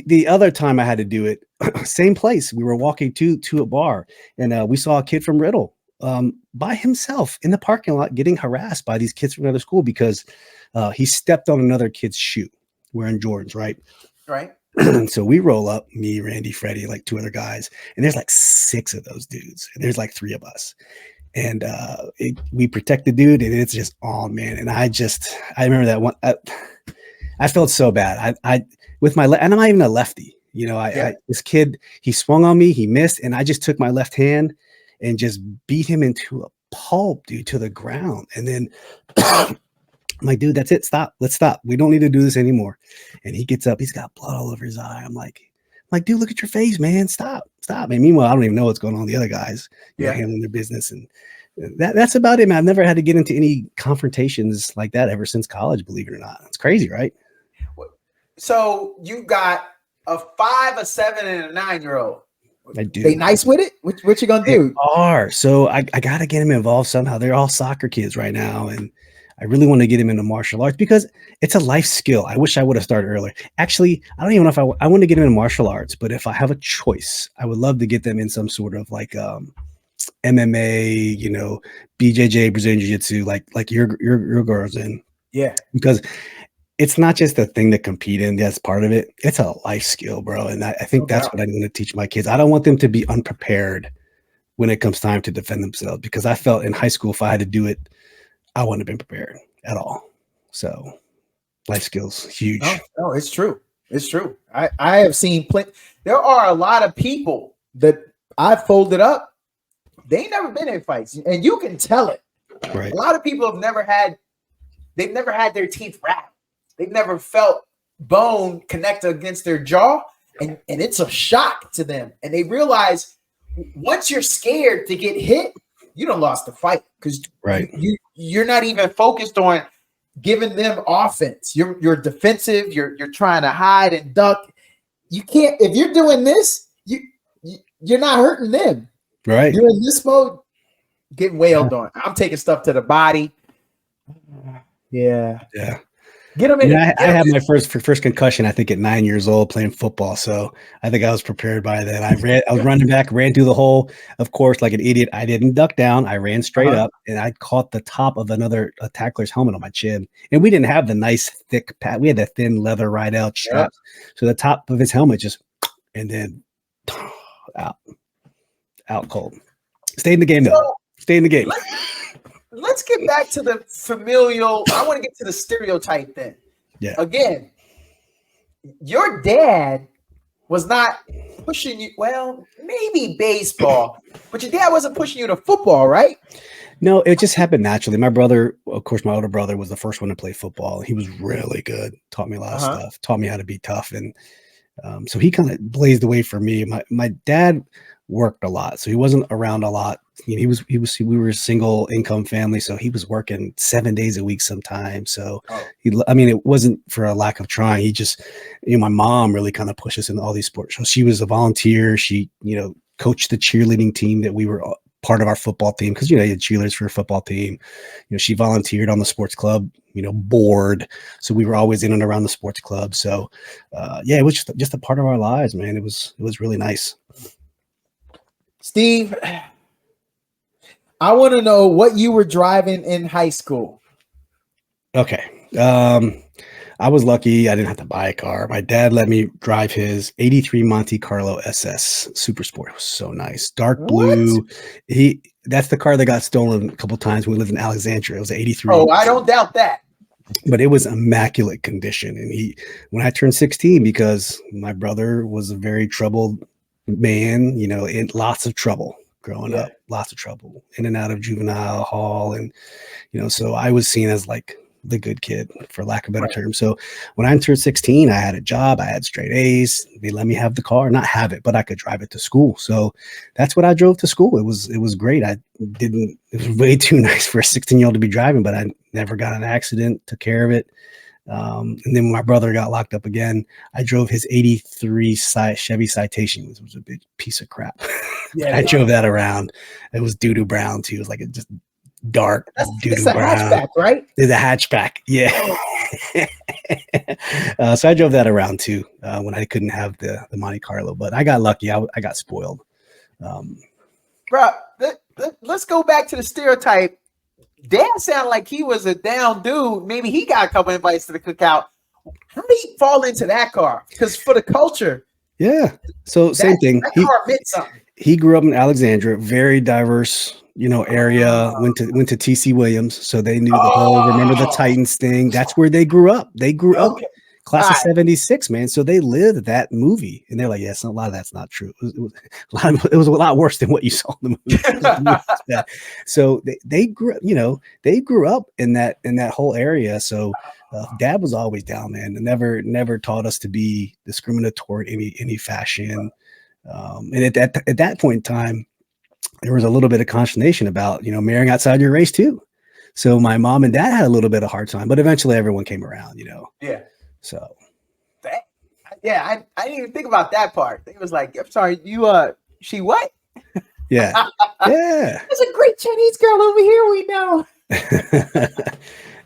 the other time I had to do it, same place. We were walking to a bar, and we saw a kid from Riddle by himself in the parking lot getting harassed by these kids from another school because he stepped on another kid's shoe wearing Jordans, right? Right. So we roll up, me, Randy, Freddie, like 2 other guys, and there's like 6 of those dudes, and there's like 3 of us. And we protect the dude, and it's just, oh man. And I remember that one. I felt so bad. I with my, and I'm not even a lefty, this kid, he swung on me, he missed. And I just took my left hand and just beat him into a pulp, dude, to the ground. And then I'm like, dude, that's it. Stop. Let's stop. We don't need to do this anymore. And he gets up, he's got blood all over his eye. I'm like, dude, look at your face, man. Stop. And meanwhile, I don't even know what's going on with the other guys, handling their business. And that's about it, man. I've never had to get into any confrontations like that ever since college, believe it or not. It's crazy, right? So you got a 5, a 7, and a 9-year-old. I do. They nice with it? What you gonna do? They are. So I got to get them involved somehow. They're all soccer kids right now, and I really want to get them into martial arts because it's a life skill. I wish I would have started earlier. Actually, I don't even know if I want to get them into martial arts, but if I have a choice, I would love to get them in some sort of like MMA, BJJ, Brazilian Jiu-Jitsu, like your girls in. Yeah. Because it's not just a thing to compete in. That's part of it. It's a life skill, bro. And I think that's what I'm going to teach my kids. I don't want them to be unprepared when it comes time to defend themselves, because I felt in high school, if I had to do it, I wouldn't have been prepared at all. So life skills, huge. No, it's true. It's true. I have seen plenty. There are a lot of people that I've folded up. They ain't never been in fights, and you can tell it. Right. A lot of people have never had their teeth rattled. They've never felt bone connect against their jaw, and it's a shock to them. And they realize once you're scared to get hit, you done lost the fight, because you're not even focused on giving them offense. You're defensive. You're trying to hide and duck. You can't, if you're doing this, you're not hurting them. Right. You're in this mode, getting wailed on. I'm taking stuff to the body. Yeah. Get them in. I had my first concussion, I think, at 9 years old playing football. So I think I was prepared by then. I was running back, ran through the hole. Of course, like an idiot, I didn't duck down. I ran straight up, and I caught the top of a tackler's helmet on my chin. And we didn't have the nice thick pad. We had the thin leather ride-out straps. So the top of his helmet just, and then out cold. Stay in the game, though. Stay in the game. Let's get back to the familial. I want to get to the stereotype then. Yeah. Again, your dad was not pushing you. Well, maybe baseball, but your dad wasn't pushing you to football, right? No, it just happened naturally. My brother, of course, my older brother was the first one to play football. He was really good. Taught me a lot of stuff. Taught me how to be tough, and so he kind of blazed the way for me. My dad worked a lot, so he wasn't around a lot. We were a single income family, so he was working 7 days a week sometimes. So it wasn't for a lack of trying. He just, my mom really kind of pushed us into all these sports. So she was a volunteer. She, coached the cheerleading team that we were part of our football team because, you know, you had cheerleaders for a football team. You know, she volunteered on the sports club, you know, board. So we were always in and around the sports club. So yeah, it was just a part of our lives, man. It was really nice. Steve, I want to know what you were driving in high school. Okay. I was lucky. I didn't have to buy a car. My dad let me drive his 83 Monte Carlo SS Super Sport. It was so nice. Dark blue. That's the car that got stolen a couple of times when we lived in Alexandria. It was an 83. Oh, I don't doubt that. But it was immaculate condition. And when I turned 16, because my brother was a very troubled man, you know, in lots of trouble growing up, lots of trouble, in and out of juvenile hall. And, you know, so I was seen as like the good kid, for lack of a better term. So when I turned 16, I had a job, I had straight A's. They let me have the car, not have it, but I could drive it to school. So that's what I drove to school. It was great. It was way too nice for a 16-year-old to be driving, but I never got in an accident, took care of it. And then when my brother got locked up again, I drove his 83 Chevy Citation, which was a big piece of crap. Yeah, I drove that around. It was doo-doo brown too. It was like just dark doo-doo brown. Hatchback, right? It's a hatchback. Yeah. So I drove that around too when I couldn't have the Monte Carlo, but I got lucky. I got spoiled. Bro, let's go back to the stereotype. Dad sounded like he was a down dude. Maybe he got a couple invites to the cookout. How did he fall into that car? Because for the culture. Yeah. So same thing. That car meant something. He grew up in Alexandria, very diverse, you know, area. Went to TC Williams, so they knew the whole Remember the Titans thing. That's where they grew up. They grew up class of 76, man. So they lived that movie, and they're like, yes, a lot of that's not true. It was a lot worse than what you saw in the movie. So they grew, you know, they grew up in that whole area. So Dad was always down, man, and never taught us to be discriminatory in any fashion. And at that point in time, there was a little bit of consternation about, you know, marrying outside your race too. So my mom and dad had a little bit of hard time, but eventually everyone came around, you know? Yeah. So. I didn't even think about that part. It was like, I'm sorry, she what? Yeah. Yeah. There's a great Chinese girl over here we know.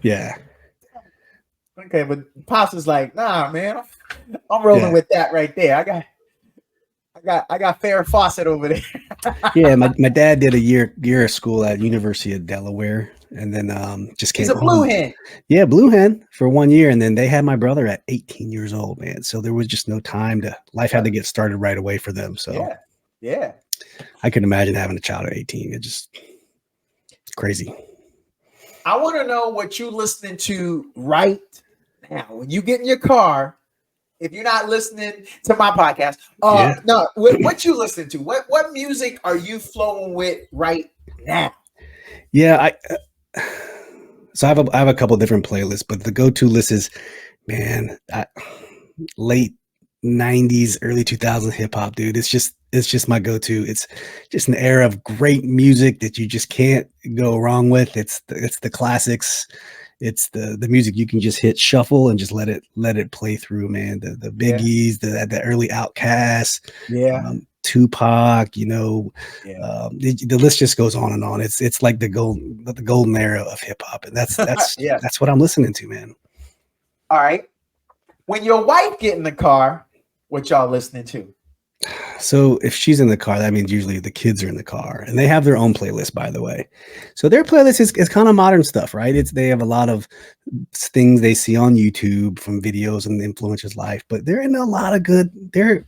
Yeah. Okay, but Pops was like, nah, man, I'm rolling with that right there. I got Farrah Fawcett over there. Yeah, my dad did a year of school at University of Delaware, and then just came. He's a blue hen. Yeah, blue hen for 1 year, and then they had my brother at 18 years old, man. So there was just no time life had to get started right away for them. So yeah. I couldn't imagine having a child at 18. It's crazy. I want to know what you're listening to right now. When you get in your car, if you're not listening to my podcast, no, what you listening to? What music are you flowing with right now? Yeah, so I have a couple different playlists, but the go-to list is, man, late 90s, early 2000s hip hop, dude. It's just my go-to. It's just an era of great music that you just can't go wrong with. It's the classics. It's the music you can just hit shuffle and just let it play through, man. The Biggies, the early Outkast, Tupac, you know, the list just goes on and on. It's like the golden era of hip hop, and that's that's what I'm listening to, man. All right. When your wife get in the car, what y'all listening to? So if she's in the car, that means usually the kids are in the car, and they have their own playlist, by the way. So their playlist is kind of modern stuff, right? They have a lot of things they see on YouTube from videos and the influencers' life, but they're in a lot of good. They're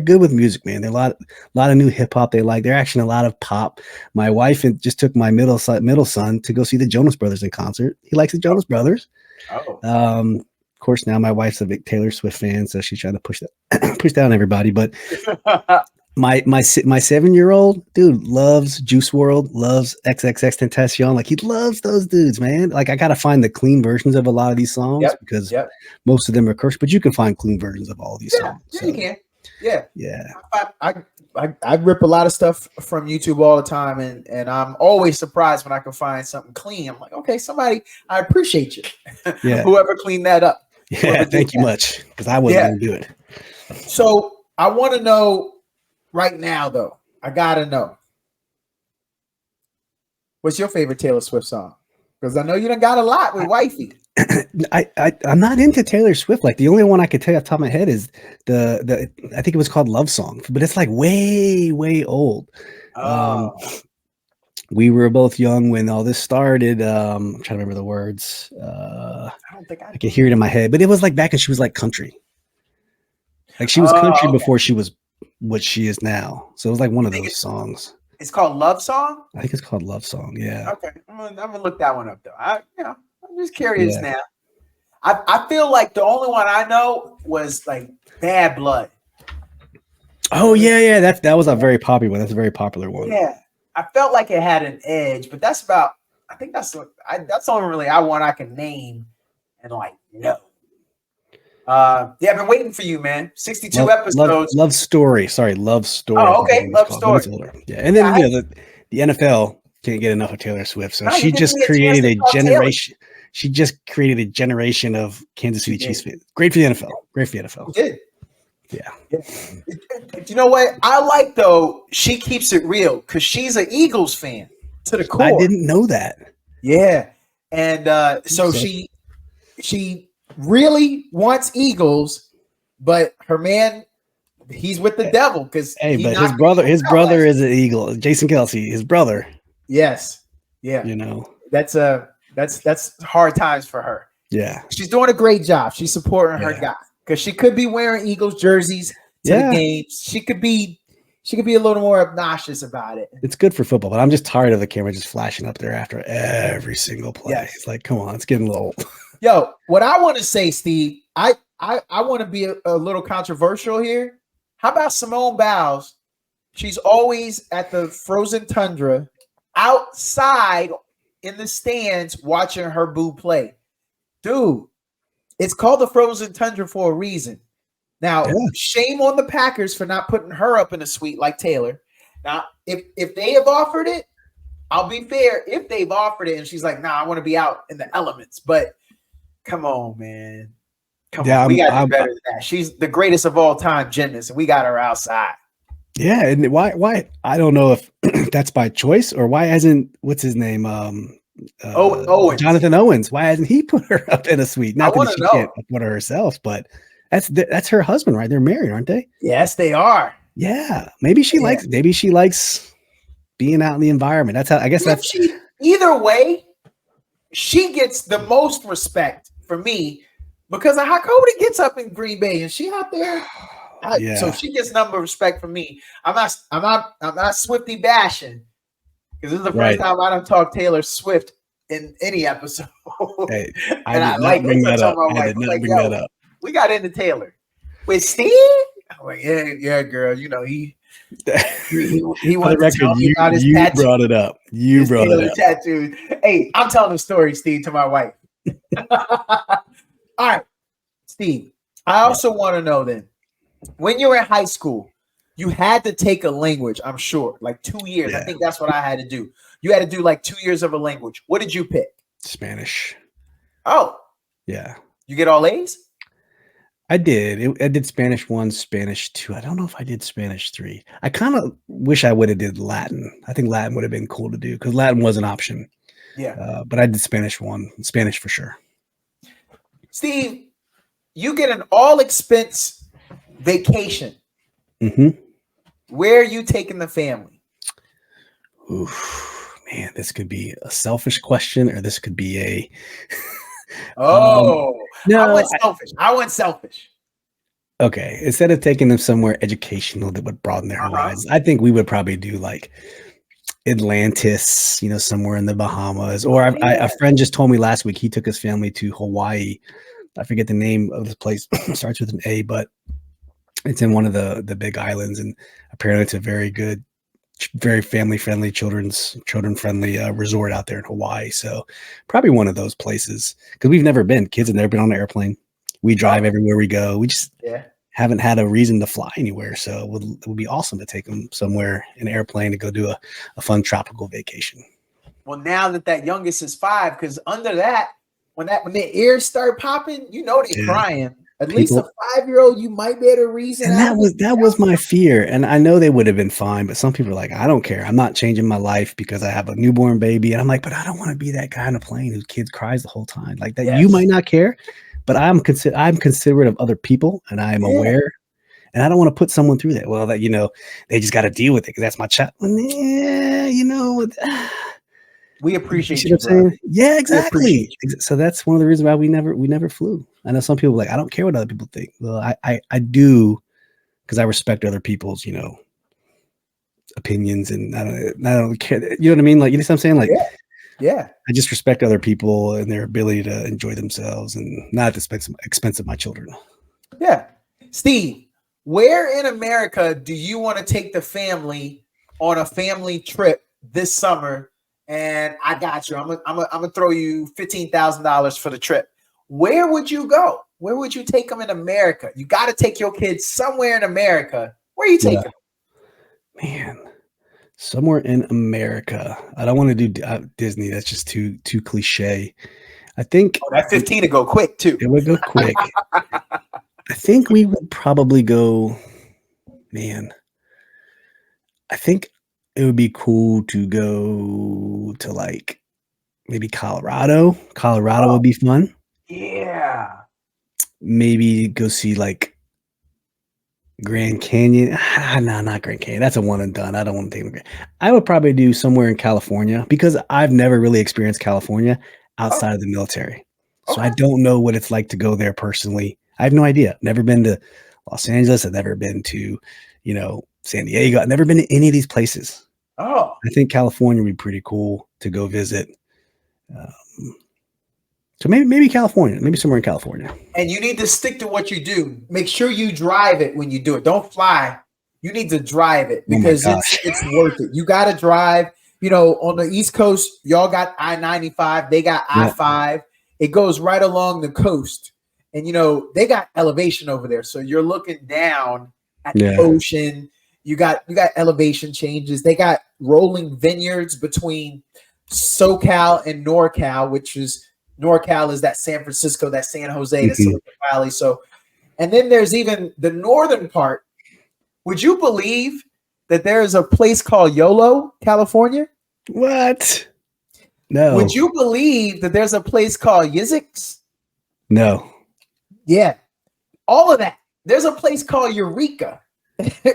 good with music, man. There are a lot of new hip hop they like. They're actually a lot of pop. My wife just took my middle son to go see the Jonas Brothers in concert. He likes the Jonas Brothers. Oh. Of course, now my wife's a big Taylor Swift fan, so she's trying to push down everybody. But my 7-year-old dude loves Juice WRLD, loves XXXTentacion. Like, he loves those dudes, man. Like, I gotta find the clean versions of a lot of these songs because most of them are cursed, but you can find clean versions of all these songs. Yeah, you can. Yeah. I rip a lot of stuff from YouTube all the time, and I'm always surprised when I can find something clean. I'm like, okay, somebody, I appreciate you. Yeah. Whoever cleaned that up. Yeah, thank you much, because I wasn't going to do it. So I want to know right now, though. I got to know. What's your favorite Taylor Swift song? Because I know you done got a lot with wifey. I'm not into Taylor Swift. Like the only one I could tell you off the top of my head is the I think it was called Love Song, but it's like way old. We were both young when all this started. I'm trying to remember the words. I don't think I can hear it in my head, but it was like back when she was like country. Like she was country before she was what she is now. So it was like one of those songs. It's called Love Song? I think it's called Love Song. Yeah. Okay. I'm gonna look that one up though. I'm just curious now. I feel like the only one I know was like Bad Blood. Oh yeah. That was a very popular one. That's a very popular one. Yeah. I felt like it had an edge, but that's the only really one I can name and like no. I've been waiting for you, man. 62 episodes. Love Story. Sorry, Love Story. Oh, okay. Love Story. It's older. Yeah, and then the NFL can't get enough of Taylor Swift, so she just created a generation. She just created a generation of Kansas City Chiefs fans. Great for the NFL. Great for the NFL. She did. Yeah. You know what I like though? She keeps it real because she's an Eagles fan to the core. I didn't know that. Yeah, and so she really wants Eagles, but her man, he's with the devil because but his brother is an Eagle. Jason Kelsey, his brother. Yes, yeah. You know, that's hard times for her. Yeah, she's doing a great job. She's supporting her guy because she could be wearing Eagles jerseys to the games. She could be a little more obnoxious about it. It's good for football, but I'm just tired of the camera just flashing up there after every single play. Yes. It's like, come on, it's getting a little old. Yo, what I want to say, Steve, I want to be a little controversial here. How about Simone Biles? She's always at the frozen tundra outside in the stands watching her boo play. Dude, it's called the frozen tundra for a reason. Now, shame on the Packers for not putting her up in a suite like Taylor. Now, if they have offered it, I'll be fair. If they've offered it and she's like, nah, I want to be out in the elements. But come on, man. Come on. We got to do better than that. She's the greatest of all time gymnast, and we got her outside. Yeah, and why? I don't know if that's by choice or why hasn't what's his name? Owens. Jonathan Owens. Why hasn't he put her up in a suite? Not that she can't put her herself, but that's her husband, right? They're married, aren't they? Yes, they are. Yeah, maybe she likes being out in the environment. That's how I guess either way, she gets the most respect for me because of how Cody gets up in Green Bay and she out there. So she gets number of respect from me. I'm not Swifty bashing because this is the first time I don't talk Taylor Swift in any episode. Hey, I did not bring that up. I did not bring that up. We got into Taylor with Steve. I'm like, yeah, girl. You know he wanted to tell me about his tattoo. Brought it up. You brought it up. Tattoo. Hey, I'm telling the story, Steve, to my wife. All right, Steve. I also want to know then, when you were in high school, you had to take a language. I'm sure, like 2 years. I think that's what I had to do. You had to do like 2 years of a language. What did you pick? Spanish. Oh, yeah. You get all A's? I did. I did Spanish 1, Spanish 2. I don't know if I did Spanish 3. I kind of wish I would have did Latin. I think Latin would have been cool to do because Latin was an option. Yeah. But I did Spanish 1, Spanish for sure. Steve, you get an all-expense vacation. Mm-hmm. Where are you taking the family? Oof, man, this could be a selfish question or this could be a... No, I went selfish. Okay, instead of taking them somewhere educational that would broaden their horizons, I think we would probably do like Atlantis, somewhere in the Bahamas. Or a friend just told me last week he took his family to Hawaii. I forget the name of the place. It starts with an A, but it's in one of the big islands, and apparently it's a very good, very family-friendly, children-friendly resort out there in Hawaii. So probably one of those places because we've never been. Kids have never been on an airplane. We drive everywhere we go. We just haven't had a reason to fly anywhere. So it would be awesome to take them somewhere in an airplane to go do a fun tropical vacation. Well, now that youngest is 5, because under that, when the ears start popping, they're crying. At least a 5-year-old, you might be able to reason and out. that was my fear. And I know they would have been fine, but some people are like, I don't care. I'm not changing my life because I have a newborn baby. And I'm like, but I don't want to be that guy on a plane whose kid cries the whole time. Like that, you might not care, but I'm considerate of other people, and I am aware. And I don't want to put someone through that. Well, that they just got to deal with it because that's my child. We appreciate you. Know what I'm saying? Yeah, exactly. So that's one of the reasons why we never flew. I know some people are like, I don't care what other people think. Well, I do, because I respect other people's opinions, and I don't care. You know what I mean? Like, you know what I'm saying? Like, yeah. I just respect other people and their ability to enjoy themselves, and not at the expense of my children. Yeah, Steve, where in America do you want to take the family on a family trip this summer? And I got you. I'm gonna throw you $15,000 for the trip. Where would you go? Where would you take them in America? You got to take your kids somewhere in America. Where you take them? Man, somewhere in America. I don't want to do Disney. That's just too cliche. I think that 15 would go quick too. It would go quick. I think we would probably go. Man, I think it would be cool to go to like maybe Colorado. Colorado would be fun. Yeah. Maybe go see like Grand Canyon. No, not Grand Canyon. That's a one and done. I don't want to take them. I would probably do somewhere in California, because I've never really experienced California outside of the military. So I don't know what it's like to go there personally. I have no idea. Never been to Los Angeles. I've never been to, San Diego. I've never been to any of these places. I think California would be pretty cool to go visit. So maybe California, maybe somewhere in California. And you need to stick to what you do. Make sure you drive it when you do it. Don't fly. You need to drive it, because it's worth it. You got to drive. On the East Coast, y'all got I-95. They got I-5. It goes right along the coast. And, they got elevation over there. So you're looking down at the ocean. You got elevation changes. They got rolling vineyards between SoCal and NorCal, which is NorCal is that San Francisco, that San Jose, the Silicon Valley. So, and then there's even the northern part. Would you believe that there is a place called YOLO, California? What? No. Would you believe that there's a place called Yizzix? No. Yeah. All of that. There's a place called Eureka,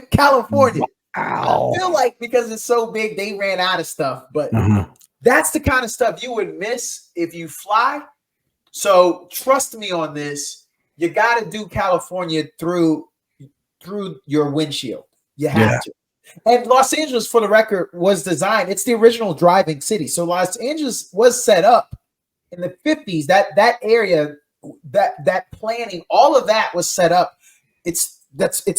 California. Wow. I feel like because it's so big, they ran out of stuff, but that's the kind of stuff you would miss if you fly. So trust me on this. You got to do California through your windshield. You have to. And Los Angeles, for the record, was designed. It's the original driving city. So Los Angeles was set up in the 50s. That area, that planning, all of that was set up. It's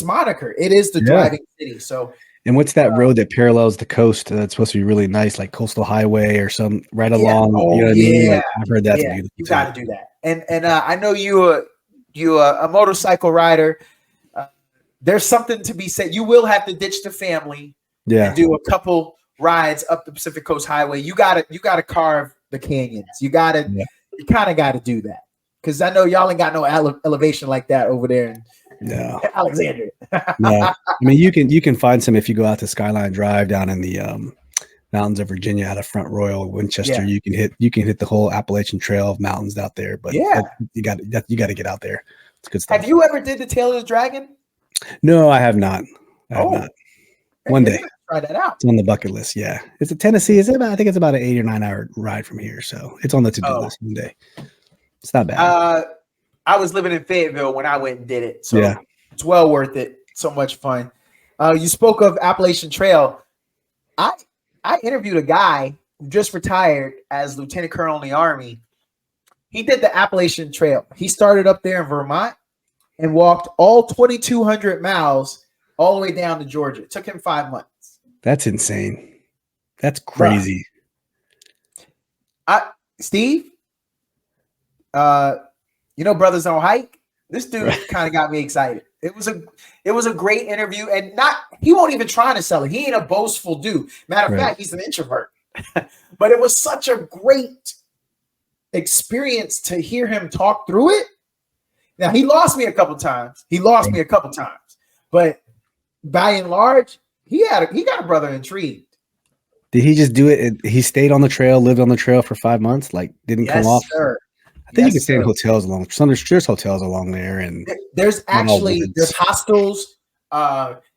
moniker. It is the driving city. So. And what's that road that parallels the coast that's supposed to be really nice, like Coastal Highway or some right along? You know what I mean? Like, I've heard that's beautiful. You got to do that. And I know you a motorcycle rider. There's something to be said. You will have to ditch the family and do a couple rides up the Pacific Coast Highway. You gotta carve the canyons. You kind of got to do that, because I know y'all ain't got no elevation like that over there in Alexandria. No, I mean you can find some if you go out to Skyline Drive down in the mountains of Virginia out of Front Royal, Winchester. You can hit the whole Appalachian Trail of mountains out there. But you got to get out there. It's good stuff. Have you ever did the Tail of the Dragon? No, I have not. I have not. One day. Try that out. It's on the bucket list. Yeah. It's a Tennessee. I think it's about an 8 or 9 hour ride from here. So it's on the to-do list one day. It's not bad. I was living in Fayetteville when I went and did it. So it's well worth it. So much fun. You spoke of Appalachian Trail. I interviewed a guy who just retired as lieutenant colonel in the Army. He did the Appalachian Trail. He started up there in Vermont and walked all 2,200 miles all the way down to Georgia. It took him 5 months. That's insane. That's crazy. Steve, Brothers Don't Hike. This dude kind of got me excited. It was a great interview, and he won't even try to sell it. He ain't a boastful dude. Matter of fact, he's an introvert. But it was such a great experience to hear him talk through it. Now he lost me a couple times. But by and large, he got a brother intrigued. Did he just do it? He stayed on the trail, lived on the trail for 5 months, like didn't come off? Sir. I think you can stay in hotels along. There's hotels along there, and there's hostels.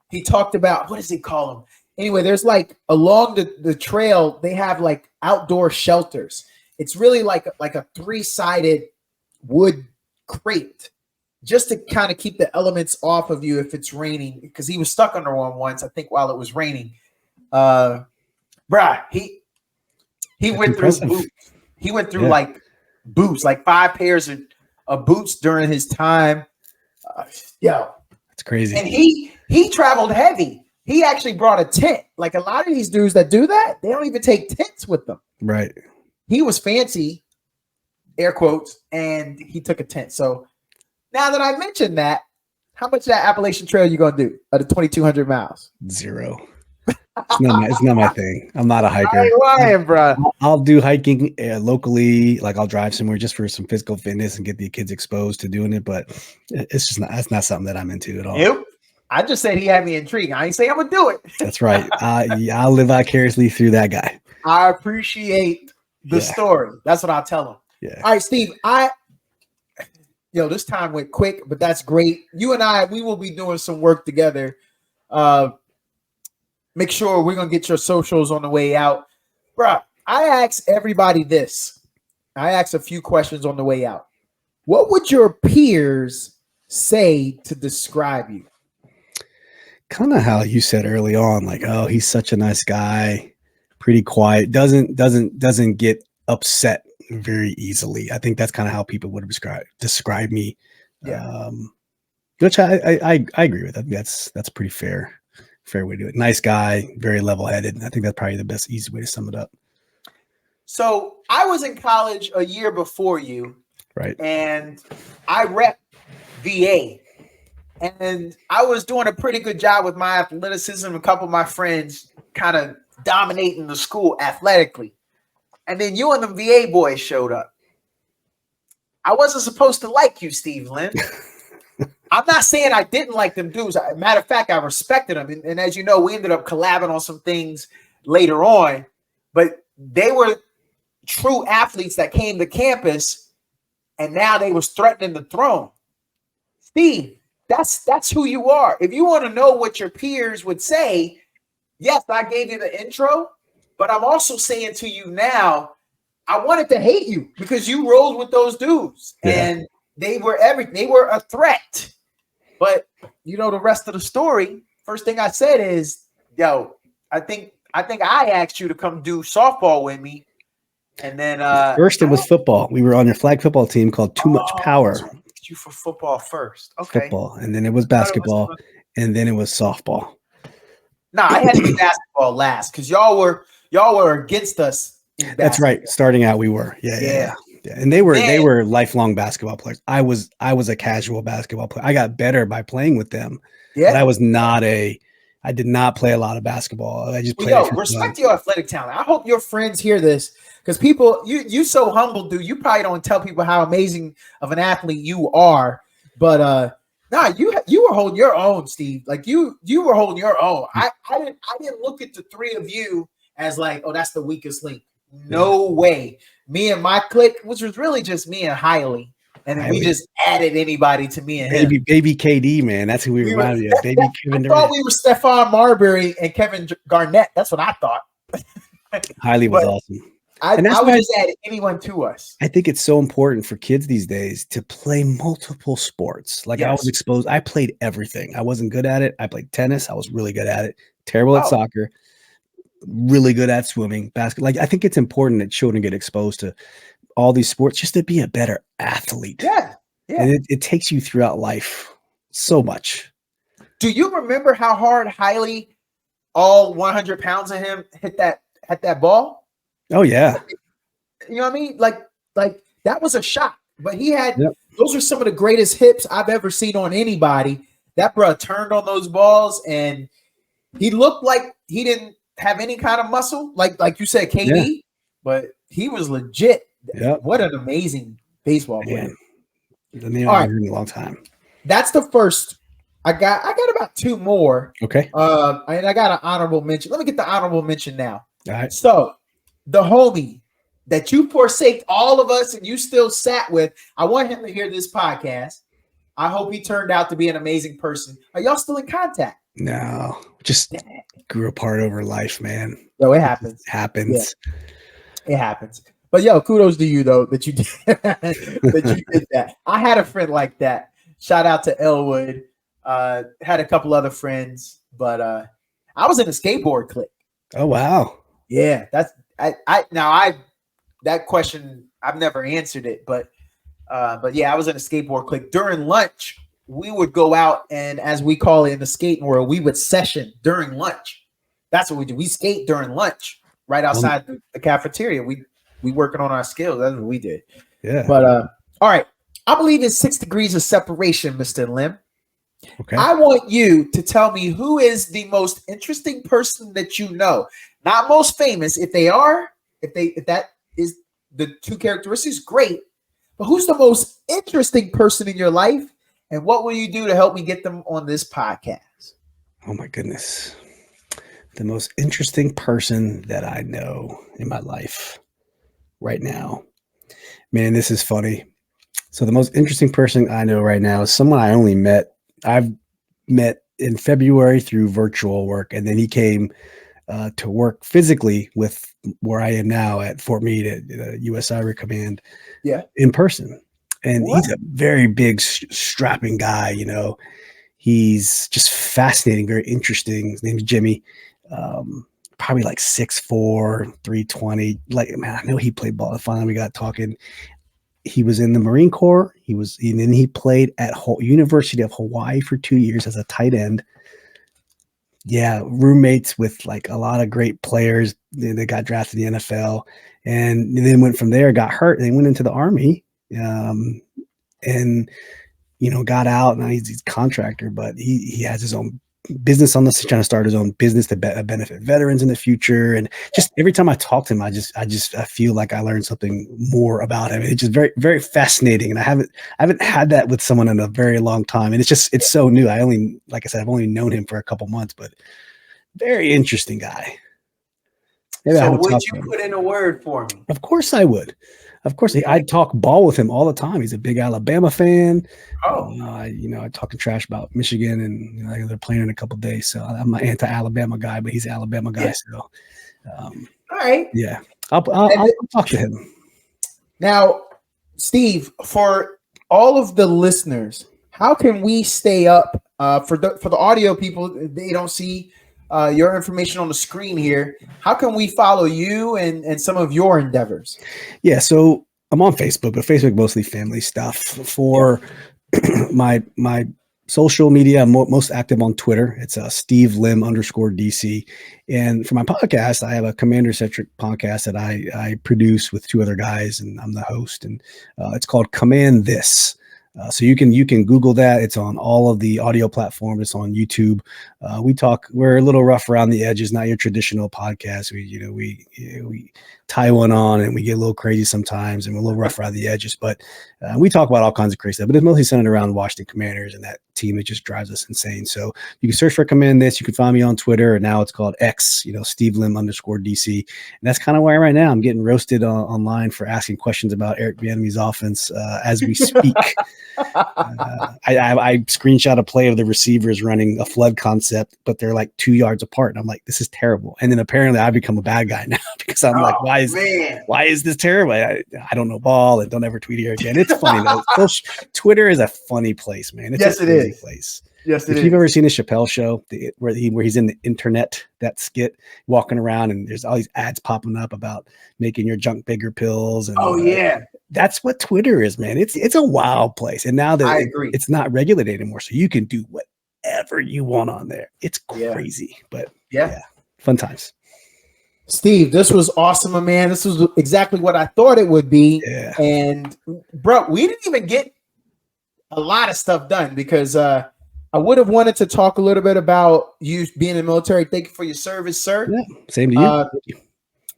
He talked about, what does he call them? Anyway, there's like along the trail, they have like outdoor shelters. It's really like a 3-sided wood crate, just to kind of keep the elements off of you if it's raining. Because he was stuck under one once, I think, while it was raining. He went through boots. He went through like boots, like 5 pairs of boots during his time. It's crazy. And he traveled heavy. He actually brought a tent. Like a lot of these dudes that do that, they don't even take tents with them. Right. He was fancy, air quotes, and he took a tent. So now that I mentioned that, how much of that Appalachian Trail you gonna do of the 2,200 miles? 0. It's not my thing. I'm not a hiker. I ain't lying, bro. I'll do hiking locally. Like I'll drive somewhere just for some physical fitness and get the kids exposed to doing it. But it's just that's not something that I'm into at all. Yep. I just said he had me intrigued. I ain't say I'm gonna do it. That's right. I'll live vicariously through that guy. I appreciate the story. That's what I'll tell him. Yeah. All right, Steve. This time went quick, but that's great. You and we will be doing some work together. Make sure we're going to get your socials on the way out. Bro, I ask everybody this. I ask a few questions on the way out. What would your peers say to describe you? Kind of how you said early on, like, oh, he's such a nice guy, pretty quiet, doesn't get upset very easily. I think that's kind of how people would describe me. Yeah. Which I agree with. I think that's pretty fair way to do it. Nice guy, very level-headed. I think that's probably the easy way to sum it up. So I was in college a year before you, right? And I rep VA, and I was doing a pretty good job with my athleticism. A couple of my friends kind of dominating the school athletically, and then you and the VA boys showed up. I wasn't supposed to like you, Steve Lim. I'm not saying I didn't like them dudes. Matter of fact, I respected them. And as you know, we ended up collabing on some things later on. But they were true athletes that came to campus, and now they was threatening the throne. Steve, that's who you are. If you want to know what your peers would say, yes, I gave you the intro, but I'm also saying to you now, I wanted to hate you because you rolled with those dudes. Yeah. And they were a threat. But the rest of the story, first thing I said is, I think I asked you to come do softball with me. And then first it was football. We were on your flag football team called Too Much Power. You for football first. Okay. Football. And then it was basketball. And then it was softball. No, I had to do basketball last because y'all were against us. That's right. Starting out, we were. Yeah. And they were lifelong basketball players. I was a casual basketball player. I got better by playing with them. Yeah. But I did not play a lot of basketball. I just played. Respect your athletic talent. I hope your friends hear this because people, you so humble, dude. You probably don't tell people how amazing of an athlete you are. But you were holding your own, Steve. Like you were holding your own. I didn't look at the three of you as like, oh, that's the weakest link. No way. Me and my clique, which was really just me and Hiley, and then we just added anybody to me and him. Baby KD, man, that's who we reminded of. Baby Kevin. I thought we were Stephon Marbury and Kevin Garnett. That's what I thought. Hiley was awesome. I would just add anyone to us. I think it's so important for kids these days to play multiple sports. Like I was exposed. I played everything. I wasn't good at it. I played tennis. I was really good at it. Terrible at soccer. Really good at swimming, basketball. Like I think it's important that children get exposed to all these sports just to be a better athlete. Yeah. And it takes you throughout life so much. Do you remember how hard Hiley, all 100 pounds of him, hit that ball? Oh yeah. You know what I mean? Like that was a shot. But he had those are some of the greatest hips I've ever seen on anybody. That bro turned on those balls and he looked like he didn't have any kind of muscle, like you said, KD, but he was legit. Yeah. What an amazing baseball player. The name All I right. haven't heard in a long time. That's the first. I got about two more. Okay. And I got an honorable mention. Let me get the honorable mention now. All right. So the homie that you forsake all of us and you still sat with, I want him to hear this podcast. I hope he turned out to be an amazing person. Are y'all still in contact? No, just grew apart over life, man. Yo, it happens. It happens. Yeah, it happens. But yo, kudos to you though that you did that. You did that. I had a friend like that. Shout out to Elwood. Had a couple other friends, but I was in a skateboard clique. Oh wow. Yeah, that's that question I've never answered it, but yeah, I was in a skateboard clique. During lunch, we would go out and, as we call it in the skating world, we would session during lunch. That's what we do. We skate during lunch right outside the cafeteria. We working on our skills. That's what we did. Yeah. But all right. I believe it's 6 degrees of separation, Mr. Lim. Okay. I want you to tell me who is the most interesting person that you know. Not most famous. If that is the two characteristics, great. But who's the most interesting person in your life? And what will you do to help me get them on this podcast? Oh my goodness. The most interesting person that I know in my life right now. Man, this is funny. So the most interesting person I know right now is someone I've met in February through virtual work. And then he came to work physically with where I am now at Fort Meade at U.S. Cyber Command in person. And he's a very big, strapping guy. You know, he's just fascinating, very interesting. His name's Jimmy. Probably like 6'4", 320. Like, man, I know he played ball. Finally, we got talking. He was in the Marine Corps. And then he played at University of Hawaii for 2 years as a tight end. Yeah, roommates with like a lot of great players. They got drafted in the NFL, and then went from there. Got hurt. And they went into the Army, and got out. Now he's a contractor, but he has his own business on this. He's trying to start his own business to benefit veterans in the future. And just every time I talk to him, I feel like I learned something more about him. It's just very, very fascinating. And I haven't had that with someone in a very long time. And it's so new. Like I said, I've only known him for a couple months, but very interesting guy. Maybe so would you put in a word for me? Of course I would. Of course, I'd talk ball with him all the time. He's a big Alabama fan. I talking trash about Michigan, and they're playing in a couple days. So I'm an anti-Alabama guy, but he's an Alabama guy. Yeah. So, all right, yeah, I'll talk to him. Now, Steve, for all of the listeners, how can we stay up for the audio people? They don't see your information on the screen here. How can we follow you and some of your endeavors? Yeah, so I'm on Facebook, but Facebook mostly family stuff. For my social media, I'm most active on Twitter. It's Steve Lim _DC. And for my podcast, I have a commander-centric podcast that I produce with two other guys, and I'm the host. And it's called Command This. So you can Google that. It's on all of the audio platforms. It's on YouTube. We're a little rough around the edges, not your traditional podcast. We tie one on and we get a little crazy sometimes, and we're a little rough around the edges, but we talk about all kinds of crazy stuff, but it's mostly centered around Washington Commanders and that team that just drives us insane. So you can search for Command This. You can find me on Twitter, and now it's called X, Steve Lim _DC. And that's kind of where right now I'm getting roasted online for asking questions about Eric Bieniemy's offense as we speak. I screenshot a play of the receivers running a flood concept, but they're like 2 yards apart. And I'm like, this is terrible. And then apparently I become a bad guy now because I'm like, why is this terrible? I don't know ball, and don't ever tweet here again. It's funny though. Twitter is a funny place, man. It's a crazy place. Yes, if you've ever seen the Chappelle show, where he's in the internet, that skit, walking around, and there's all these ads popping up about making your junk bigger pills. And that's what Twitter is, man. It's a wild place. And now that it's not regulated anymore, so you can do whatever you want on there. It's crazy, but fun times. Steve, this was awesome, man. This was exactly what I thought it would be. Yeah. And bro, we didn't even get a lot of stuff done because I would have wanted to talk a little bit about you being in the military. Thank you for your service, sir. Yeah, same to you. Thank you.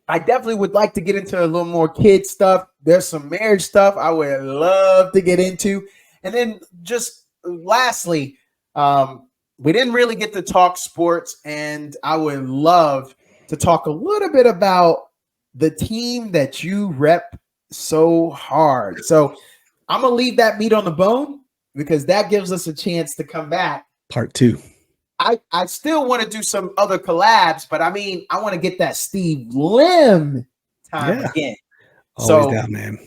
I definitely would like to get into a little more kid stuff. There's some marriage stuff I would love to get into. And then just lastly, we didn't really get to talk sports, and I would love to talk a little bit about the team that you rep so hard. So I'm gonna leave that meat on the bone because that gives us a chance to come back. Part 2. I still want to do some other collabs, but I mean, I want to get that Steve Lim time again. Always down, man.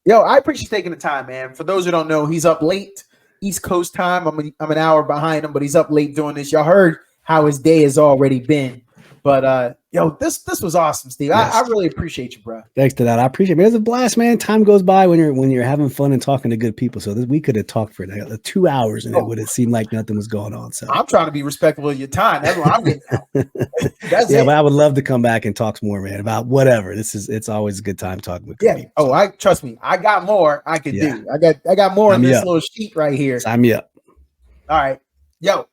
Yo, I appreciate taking the time, man. For those who don't know, he's up late, East Coast time. I'm an hour behind him, but he's up late doing this. Y'all heard how his day has already been. But yo, this was awesome, Steve. Yes. I really appreciate you, bro. Thanks to that. I appreciate it. Man, it's a blast, man. Time goes by when you're having fun and talking to good people. So we could have talked for 2 hours and it would have seemed like nothing was going on. So I'm trying to be respectful of your time. That's what I'm getting at. That's but I would love to come back and talk some more, man, about whatever. It's always a good time talking with people. Oh, I trust me. I got more I could do. I got more in this little sheet right here. Sign me up. All right. Yo,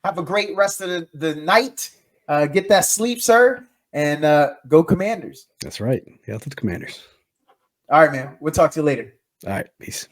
have a great rest of the night. Get that sleep, sir, and go Commanders. That's right. Health to the Commanders. All right, man. We'll talk to you later. All right. Peace.